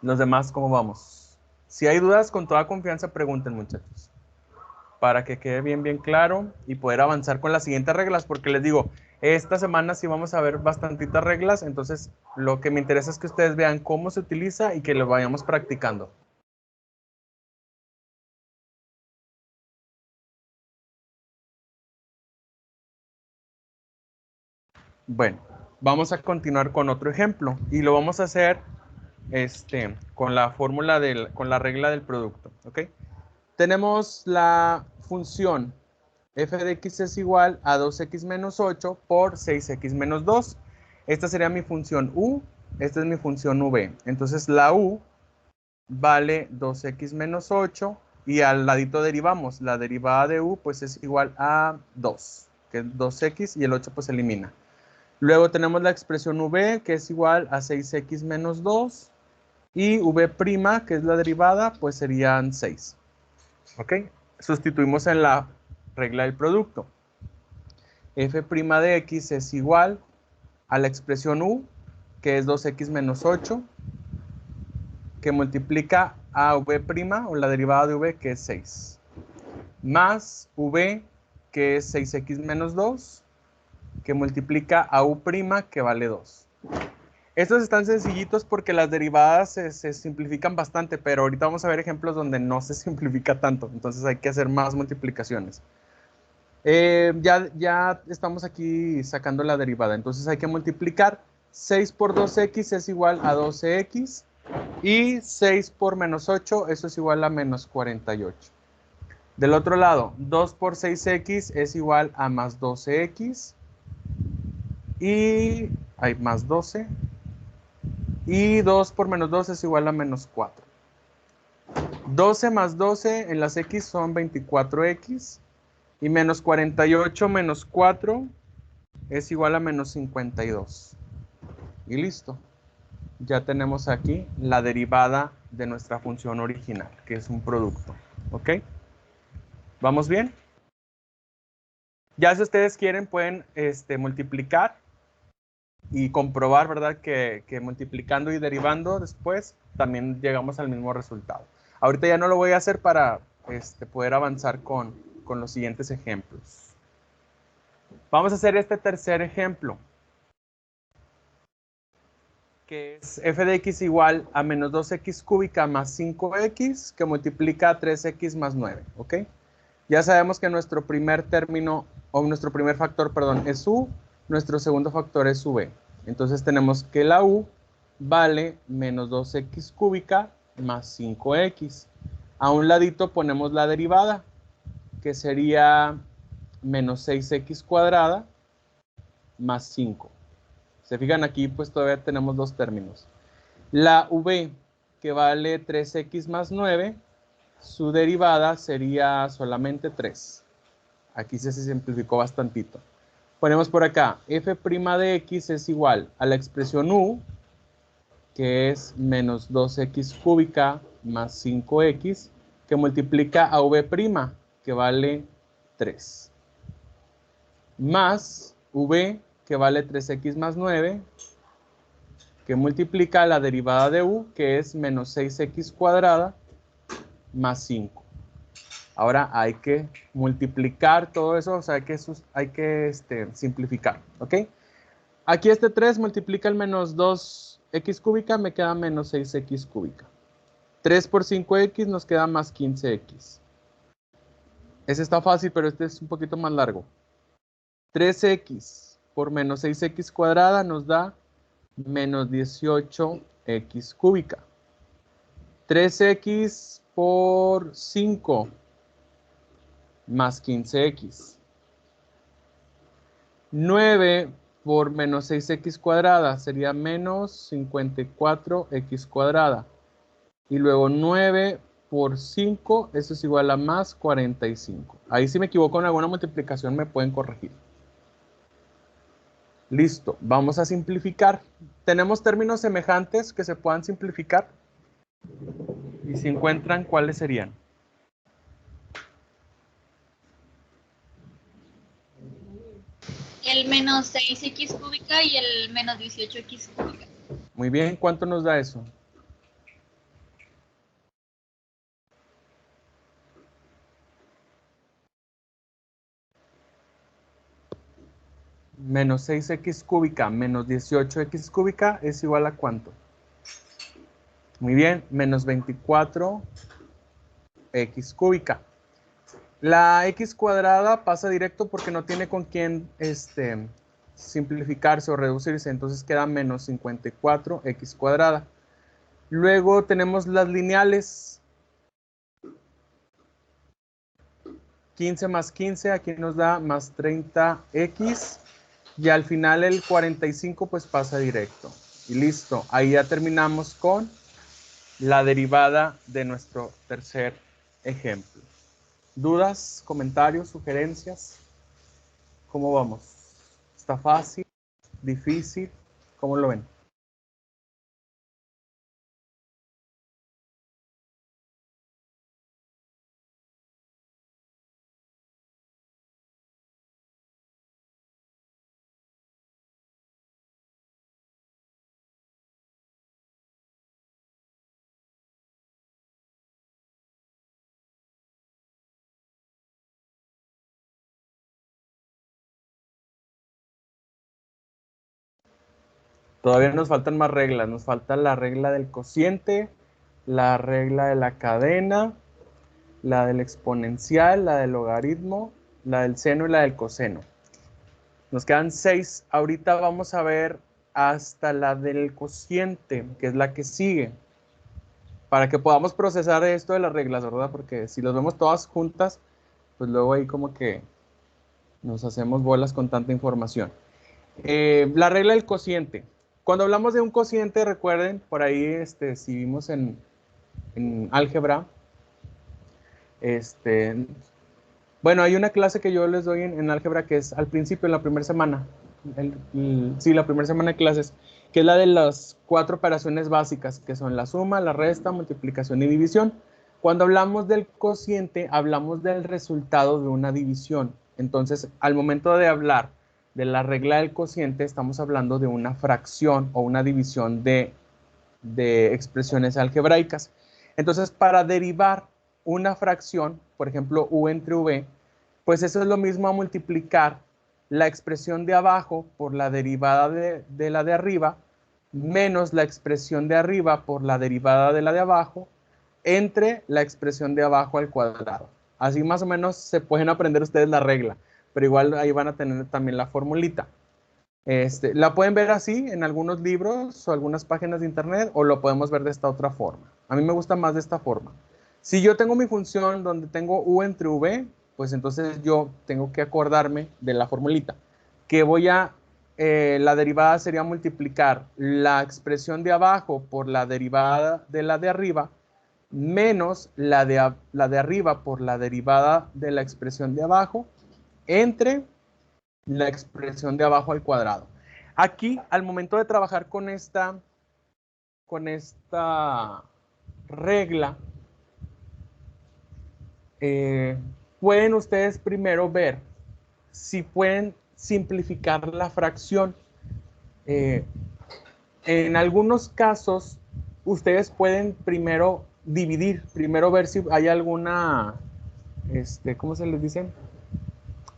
Los demás, ¿cómo vamos? Si hay dudas, con toda confianza pregunten, muchachos, para que quede bien, bien claro y poder avanzar con las siguientes reglas, porque les digo, esta semana sí vamos a ver bastantitas reglas, entonces lo que me interesa es que ustedes vean cómo se utiliza y que lo vayamos practicando. Bueno, vamos a continuar con otro ejemplo y lo vamos a hacer con la fórmula con la regla del producto, ¿ok? Tenemos la función f de x es igual a 2x menos 8 por 6x menos 2. Esta sería mi función u, esta es mi función v. Entonces la u vale 2x menos 8 y al ladito derivamos. La derivada de u pues es igual a 2, que es 2x y el 8 pues se elimina. Luego tenemos la expresión v que es igual a 6x menos 2 y v', que es la derivada, pues serían 6. ¿Ok? Sustituimos en la regla del producto. F' de x es igual a la expresión u, que es 2x menos 8, que multiplica a v' o la derivada de v, que es 6, más v, que es 6x menos 2, que multiplica a u', que vale 2. Estos están sencillitos porque las derivadas se simplifican bastante, pero ahorita vamos a ver ejemplos donde no se simplifica tanto, entonces hay que hacer más multiplicaciones. Ya estamos aquí sacando la derivada, entonces hay que multiplicar. 6 por 2x es igual a 12x y 6 por menos 8, eso es igual a menos 48. Del otro lado, 2 por 6x es igual a más 12x y hay más 12. Y 2 por menos 2 es igual a menos 4. 12 más 12 en las x son 24x. Y menos 48 menos 4 es igual a menos 52. Y listo. Ya tenemos aquí la derivada de nuestra función original, que es un producto. ¿Ok? ¿Vamos bien? Ya si ustedes quieren pueden multiplicar y comprobar, ¿verdad? Que multiplicando y derivando después también llegamos al mismo resultado. Ahorita ya no lo voy a hacer para poder avanzar con los siguientes ejemplos. Vamos a hacer este tercer ejemplo, que es f de x igual a menos 2x cúbica más 5x, que multiplica a 3x más 9, ¿ok? Ya sabemos que nuestro primer término, o nuestro primer factor, perdón, es u, nuestro segundo factor es v. Entonces tenemos que la u vale menos 2x cúbica más 5x. A un ladito ponemos la derivada, que sería menos 6x cuadrada más 5. Se fijan aquí, pues todavía tenemos dos términos. La v, que vale 3x más 9, su derivada sería solamente 3. Aquí se simplificó bastantito. Ponemos por acá, f' de x es igual a la expresión u, que es menos 2x cúbica más 5x, que multiplica a v', que vale 3. Más v, que vale 3x más 9, que multiplica la derivada de u, que es menos 6x cuadrada más 5. Ahora hay que multiplicar todo eso, o sea, hay que simplificar, ¿ok? Aquí 3 multiplica el menos 2x cúbica, me queda menos 6x cúbica. 3 por 5x nos queda más 15x. Ese está fácil, pero este es un poquito más largo. 3x por menos 6x cuadrada nos da menos 18x cúbica. 3x por 5 más 15x. 9 por menos 6x cuadrada sería menos 54x cuadrada. Y luego 9 por 5, eso es igual a más 45. Ahí si me equivoco en alguna multiplicación me pueden corregir. Listo, vamos a simplificar. ¿Tenemos términos semejantes que se puedan simplificar? Y si encuentran, ¿cuáles serían? El menos 6x cúbica y el menos 18x cúbica. Muy bien, ¿cuánto nos da eso? Menos 6x cúbica menos 18x cúbica es igual a ¿cuánto? Muy bien, menos 24x cúbica. La x cuadrada pasa directo porque no tiene con quién simplificarse o reducirse, entonces queda menos 54x cuadrada. Luego tenemos las lineales. 15 más 15, aquí nos da más 30x. Y al final el 45 pues pasa directo. Y listo, ahí ya terminamos con la derivada de nuestro tercer ejemplo. ¿Dudas, comentarios, sugerencias? ¿Cómo vamos? ¿Está fácil? ¿Difícil? ¿Cómo lo ven? Todavía nos faltan más reglas. Nos falta la regla del cociente, la regla de la cadena, la del exponencial, la del logaritmo, la del seno y la del coseno. Nos quedan 6. Ahorita vamos a ver hasta la del cociente, que es la que sigue, para que podamos procesar esto de las reglas, ¿verdad? Porque si las vemos todas juntas, pues luego ahí como que nos hacemos bolas con tanta información. La regla del cociente. Cuando hablamos de un cociente, recuerden, por ahí si vimos en álgebra, bueno, hay una clase que yo les doy en álgebra que es al principio, en la primera semana, sí, la primera semana de clases, que es la de las 4 operaciones básicas, que son la suma, la resta, multiplicación y división. Cuando hablamos del cociente, hablamos del resultado de una división. Entonces, al momento de hablar de la regla del cociente, estamos hablando de una fracción o una división de expresiones algebraicas. Entonces, para derivar una fracción, por ejemplo, u entre v, pues eso es lo mismo a multiplicar la expresión de abajo por la derivada de la de arriba, menos la expresión de arriba por la derivada de la de abajo, entre la expresión de abajo al cuadrado. Así más o menos se pueden aprender ustedes la regla, pero igual ahí van a tener también la formulita. La pueden ver así en algunos libros o algunas páginas de internet, o lo podemos ver de esta otra forma. A mí me gusta más de esta forma. Si yo tengo mi función donde tengo u entre v, pues entonces yo tengo que acordarme de la formulita, que la derivada sería multiplicar la expresión de abajo por la derivada de la de arriba, menos la de arriba por la derivada de la expresión de abajo, entre la expresión de abajo al cuadrado. Aquí, al momento de trabajar con esta regla, pueden ustedes primero ver si pueden simplificar la fracción. En algunos casos, ustedes pueden primero dividir, primero ver si hay alguna, ¿cómo se les dice?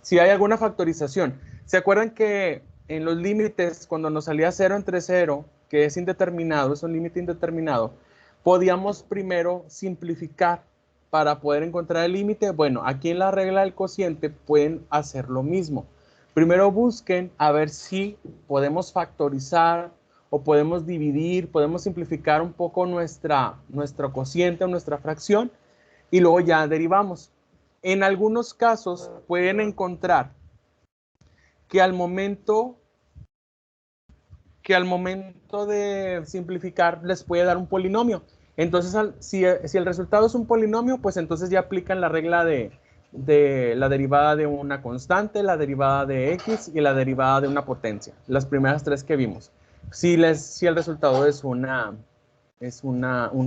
Si hay alguna factorización. ¿Se acuerdan que en los límites, cuando nos salía 0 entre 0, que es indeterminado, es un límite indeterminado, podíamos primero simplificar para poder encontrar el límite? Bueno, aquí en la regla del cociente pueden hacer lo mismo. Primero busquen a ver si podemos factorizar o podemos dividir, podemos simplificar un poco nuestro cociente o nuestra fracción, y luego ya derivamos. En algunos casos pueden encontrar que al momento de simplificar les puede dar un polinomio. Entonces, si el resultado es un polinomio, pues entonces ya aplican la regla de la derivada de una constante, la derivada de x y la derivada de una potencia. Las primeras 3 que vimos. Si el resultado es un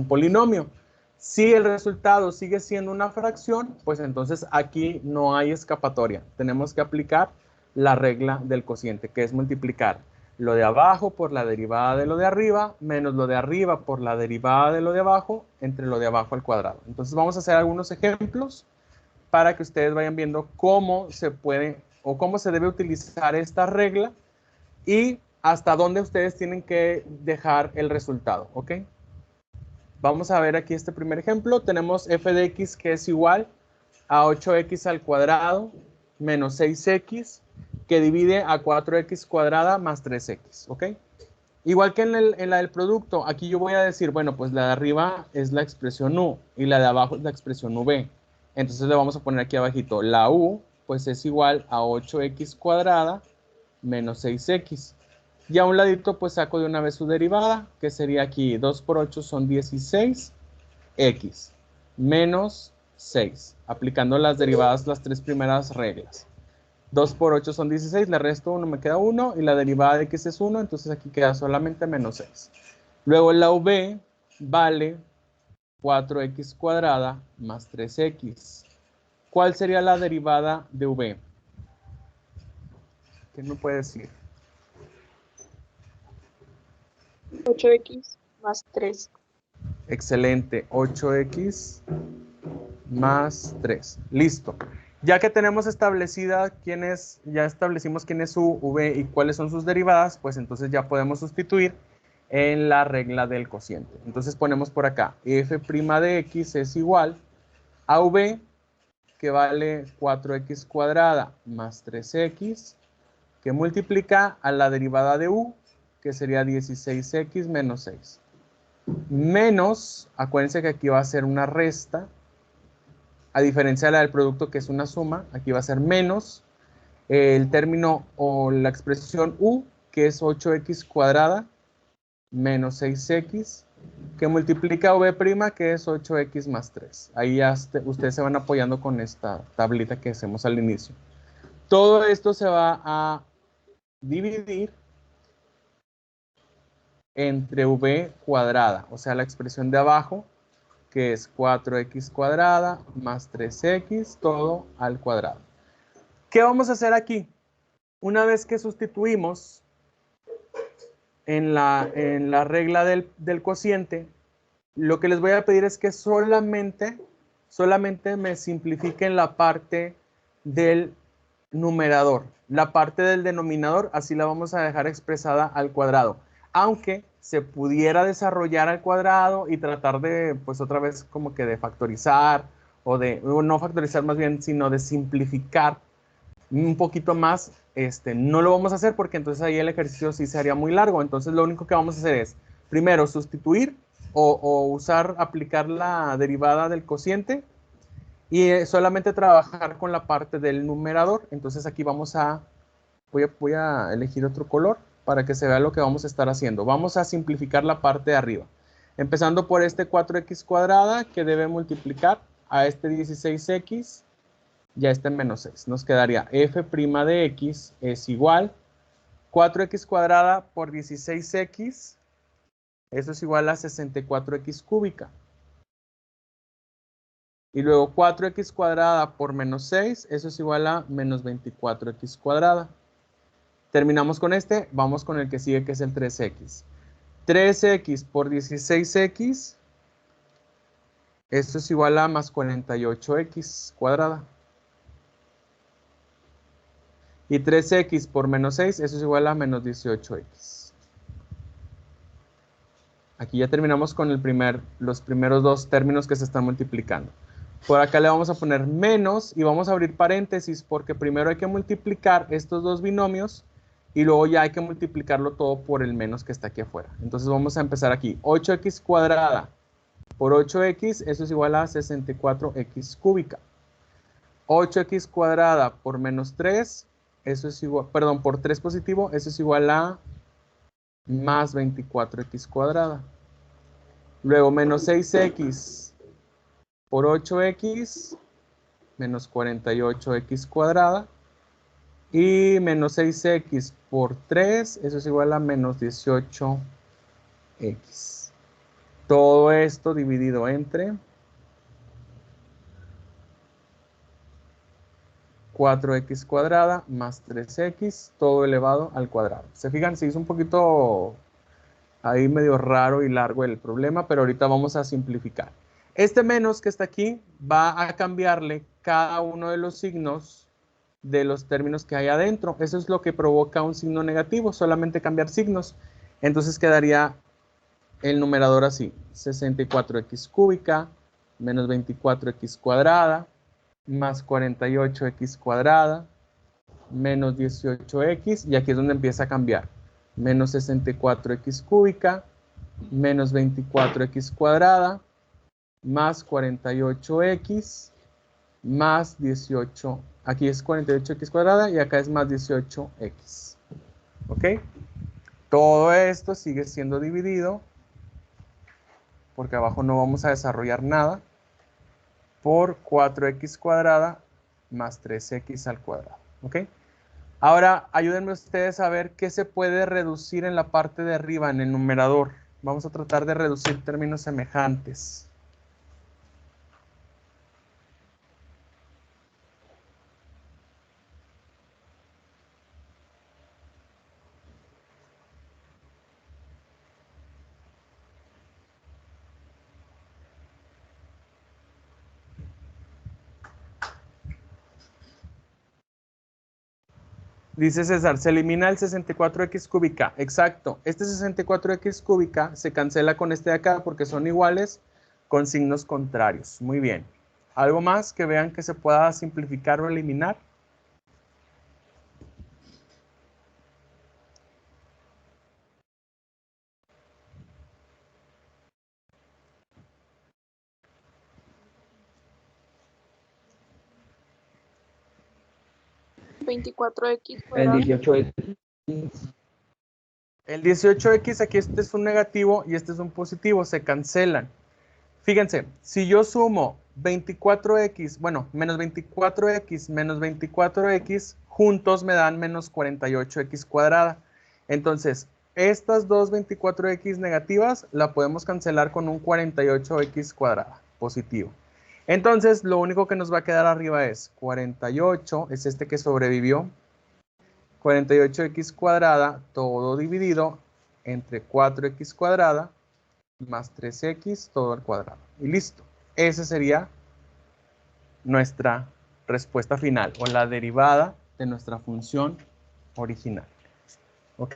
polinomio. Si el resultado sigue siendo una fracción, pues entonces aquí no hay escapatoria. Tenemos que aplicar la regla del cociente, que es multiplicar lo de abajo por la derivada de lo de arriba, menos lo de arriba por la derivada de lo de abajo, entre lo de abajo al cuadrado. Entonces vamos a hacer algunos ejemplos para que ustedes vayan viendo cómo se puede o cómo se debe utilizar esta regla y hasta dónde ustedes tienen que dejar el resultado, ¿ok? Vamos a ver aquí este primer ejemplo. Tenemos f de x que es igual a 8x al cuadrado menos 6x que divide a 4x cuadrada más 3x, ¿ok? Igual que en la del producto, aquí yo voy a decir, bueno, pues la de arriba es la expresión u y la de abajo es la expresión v. Entonces le vamos a poner aquí abajito, la u pues es igual a 8x cuadrada menos 6x. Y a un ladito pues saco de una vez su derivada, que sería aquí 2 por 8 son 16x menos 6, aplicando las derivadas, las tres primeras reglas. 2 por 8 son 16, le resto 1, me queda 1, y la derivada de x es 1, entonces aquí queda solamente menos 6. Luego la v vale 4x cuadrada más 3x. ¿Cuál sería la derivada de v? ¿Quién me puede decir? 8x más 3. Excelente, 8x más 3. Listo. Ya que tenemos establecida ya establecimos quién es u, v y cuáles son sus derivadas, pues entonces ya podemos sustituir en la regla del cociente. Entonces ponemos por acá, f' de x es igual a v, que vale 4x cuadrada más 3x, que multiplica a la derivada de u, que sería 16x menos 6. Menos, acuérdense que aquí va a ser una resta, a diferencia de la del producto que es una suma, aquí va a ser menos el término o la expresión u, que es 8x cuadrada menos 6x, que multiplica a v', que es 8x más 3. Ahí ya ustedes se van apoyando con esta tablita que hacemos al inicio. Todo esto se va a dividir entre v cuadrada, o sea, la expresión de abajo, que es 4x cuadrada más 3x, todo al cuadrado. ¿Qué vamos a hacer aquí? Una vez que sustituimos en la regla del cociente, lo que les voy a pedir es que solamente me simplifiquen la parte del numerador. La parte del denominador, así la vamos a dejar expresada al cuadrado. Aunque se pudiera desarrollar al cuadrado y tratar de, pues otra vez como que de factorizar, o no factorizar más bien, sino de simplificar un poquito más, no lo vamos a hacer porque entonces ahí el ejercicio sí se haría muy largo. Entonces lo único que vamos a hacer es, primero, sustituir o aplicar la derivada del cociente y solamente trabajar con la parte del numerador. Entonces aquí voy a elegir otro color para que se vea lo que vamos a estar haciendo. Vamos a simplificar la parte de arriba, empezando por este 4x cuadrada que debe multiplicar a este 16x y a este menos 6. Nos quedaría f' de x es igual 4x cuadrada por 16x, eso es igual a 64x cúbica. Y luego 4x cuadrada por menos 6, eso es igual a menos 24x cuadrada. Terminamos con este, vamos con el que sigue, que es el 3x. 3x por 16x, esto es igual a más 48x cuadrada. Y 3x por menos 6, eso es igual a menos 18x. Aquí ya terminamos con los primeros dos términos que se están multiplicando. Por acá le vamos a poner menos y vamos a abrir paréntesis porque primero hay que multiplicar estos dos binomios y luego ya hay que multiplicarlo todo por el menos que está aquí afuera. Entonces vamos a empezar aquí. 8x cuadrada por 8x, eso es igual a 64x cúbica. 8x cuadrada por menos 3, eso es igual, perdón, por 3 positivo, eso es igual a más 24x cuadrada. Luego menos 6x por 8x, menos 48x cuadrada. Y menos 6x por 3, eso es igual a menos 18x. Todo esto dividido entre 4x cuadrada más 3x, todo elevado al cuadrado. ¿Se fijan? Se hizo un poquito ahí medio raro y largo el problema, pero ahorita vamos a simplificar. Este menos que está aquí va a cambiarle cada uno de los signos de los términos que hay adentro. Eso es lo que provoca un signo negativo, solamente cambiar signos. Entonces quedaría el numerador así, 64x cúbica menos 24x cuadrada más 48x cuadrada menos 18x, y aquí es donde empieza a cambiar. Menos 64x cúbica, menos 24x cuadrada, más 48x, más 18. Aquí es 48x cuadrada y acá es más 18x. ¿Ok? Todo esto sigue siendo dividido, porque abajo no vamos a desarrollar nada, por 4x cuadrada más 3x al cuadrado. ¿Ok? Ahora, ayúdenme ustedes a ver qué se puede reducir en la parte de arriba, en el numerador. Vamos a tratar de reducir términos semejantes. Dice César, se elimina el 64x cúbica. Exacto. Este 64x cúbica se cancela con este de acá porque son iguales con signos contrarios. Muy bien. ¿Algo más que vean que se pueda simplificar o eliminar? El 18x. El 18x aquí este es un negativo y este es un positivo. Se cancelan. Fíjense, si yo sumo 24x, bueno, menos 24x menos 24x, juntos me dan menos 48x cuadrada. Entonces, estas dos 24x negativas la podemos cancelar con un 48x cuadrada, positivo. Entonces, lo único que nos va a quedar arriba es 48, es este que sobrevivió, 48x cuadrada, todo dividido entre 4x cuadrada, más 3x todo al cuadrado. Y listo. Esa sería nuestra respuesta final o la derivada de nuestra función original. ¿Ok?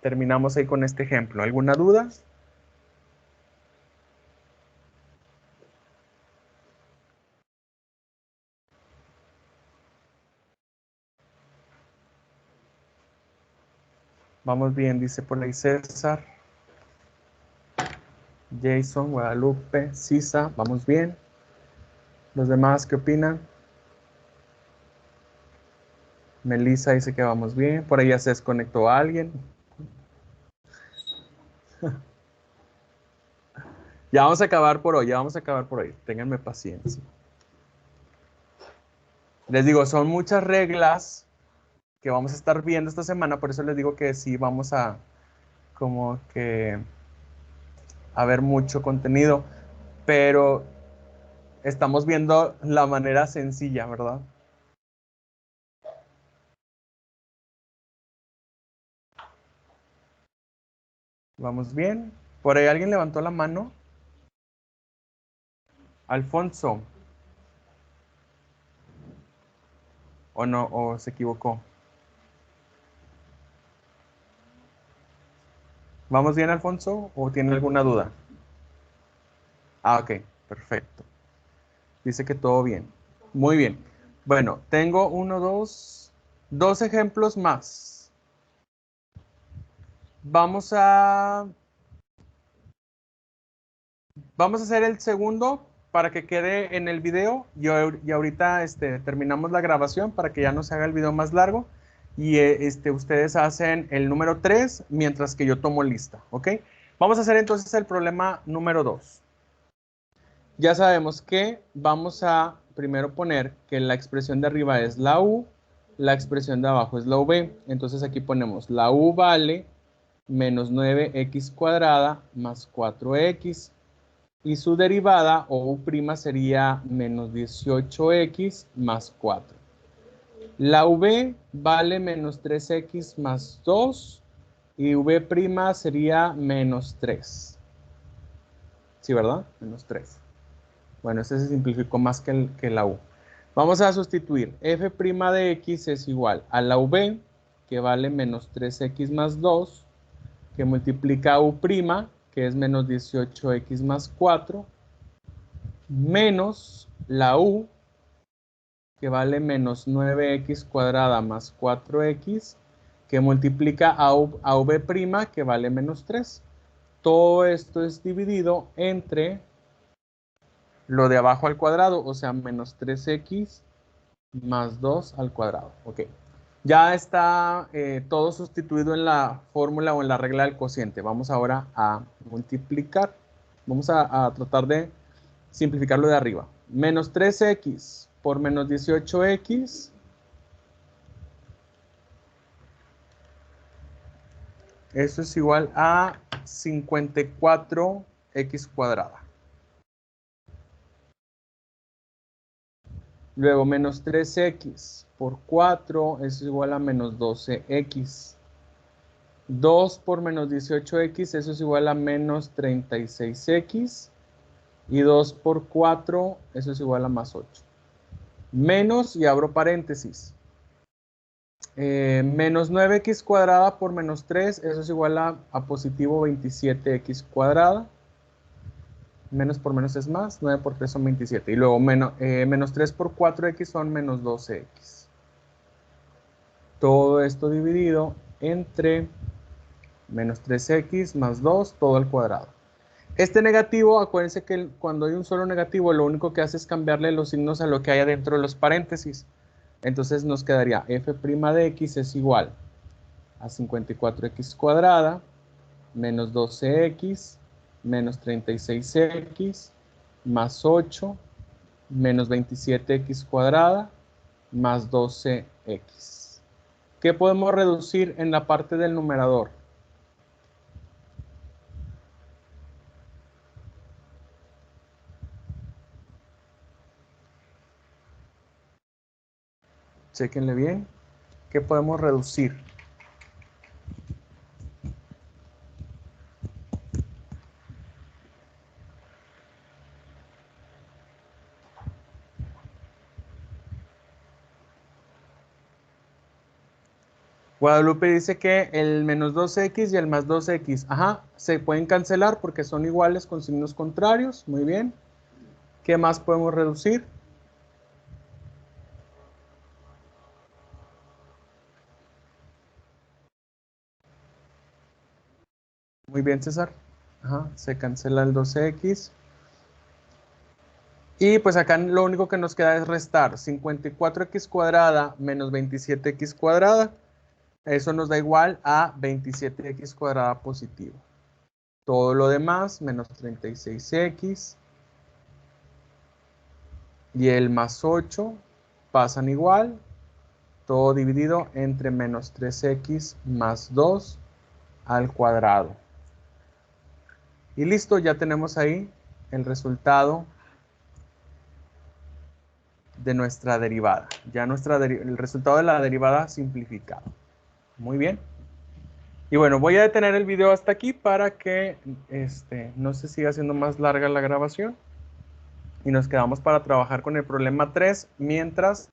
Terminamos ahí con este ejemplo. ¿Alguna duda? Vamos bien, dice por ahí César. Jason, Guadalupe, Sisa, vamos bien. ¿Los demás qué opinan? Melissa dice que vamos bien. Por ahí ya se desconectó alguien. Ya vamos a acabar por hoy, ya vamos a acabar por hoy. Ténganme paciencia. Les digo, son muchas reglas que vamos a estar viendo esta semana, por eso les digo que sí vamos a como que a ver mucho contenido, pero estamos viendo la manera sencilla, ¿verdad? ¿Vamos bien? ¿Por ahí alguien levantó la mano? Alfonso. ¿O no? ¿O se equivocó? ¿Vamos bien, Alfonso? ¿O tiene alguna duda? Ah, ok, perfecto. Dice que todo bien. Muy bien. Bueno, tengo dos ejemplos más. Vamos a hacer el segundo para que quede en el video y ahorita terminamos la grabación para que ya no se haga el video más largo y ustedes hacen el número 3 mientras que yo tomo lista, ¿ok? Vamos a hacer entonces el problema número 2. Ya sabemos que vamos a primero poner que la expresión de arriba es la u, la expresión de abajo es la v. Entonces aquí ponemos la u vale menos 9x cuadrada más 4x. Y su derivada, o u' sería menos 18x más 4. La v vale menos 3x más 2. Y v' sería menos 3. ¿Sí, verdad? Menos 3. Bueno, este se simplificó más que la u. Vamos a sustituir. F' de x es igual a la v, que vale menos 3x más 2, que multiplica a u', que es menos 18x más 4, menos la u, que vale menos 9x cuadrada más 4x, que multiplica a v' que vale menos 3. Todo esto es dividido entre lo de abajo al cuadrado, o sea, menos 3x más 2 al cuadrado. Ok. Ya está todo sustituido en la fórmula o en la regla del cociente. Vamos ahora a multiplicar. Vamos a tratar de simplificarlo de arriba. Menos 3x por menos 18x. Eso es igual a 54x cuadrada. Luego menos 3x por 4 es igual a menos 12x. 2 por menos 18x, eso es igual a menos 36x. Y 2 por 4, eso es igual a más 8. Menos, y abro paréntesis. Menos 9x cuadrada por menos 3, eso es igual a positivo 27x cuadrada. Menos por menos es más, 9 por 3 son 27. Y luego menos 3 por 4x son menos 12x. Todo esto dividido entre menos 3x más 2, todo al cuadrado. Este negativo, acuérdense que cuando hay un solo negativo, lo único que hace es cambiarle los signos a lo que hay adentro de los paréntesis. Entonces nos quedaría f' de x es igual a 54x cuadrada menos 12x menos 36x más 8 menos 27x cuadrada más 12x. ¿Qué podemos reducir en la parte del numerador? Chéquenle bien. ¿Qué podemos reducir? Guadalupe dice que el menos 12x y el más 12x, ajá, se pueden cancelar porque son iguales con signos contrarios. Muy bien. ¿Qué más podemos reducir? Muy bien, César. Ajá, se cancela el 12x. Y pues acá lo único que nos queda es restar 54x cuadrada menos 27x cuadrada. Eso nos da igual a 27x cuadrada positivo. Todo lo demás, menos 36x. Y el más 8 pasan igual. Todo dividido entre menos 3x más 2 al cuadrado. Y listo, ya tenemos ahí el resultado de nuestra derivada. Ya el resultado de la derivada simplificada. Muy bien. Y bueno, voy a detener el video hasta aquí para que no se siga haciendo más larga la grabación. Y nos quedamos para trabajar con el problema 3 mientras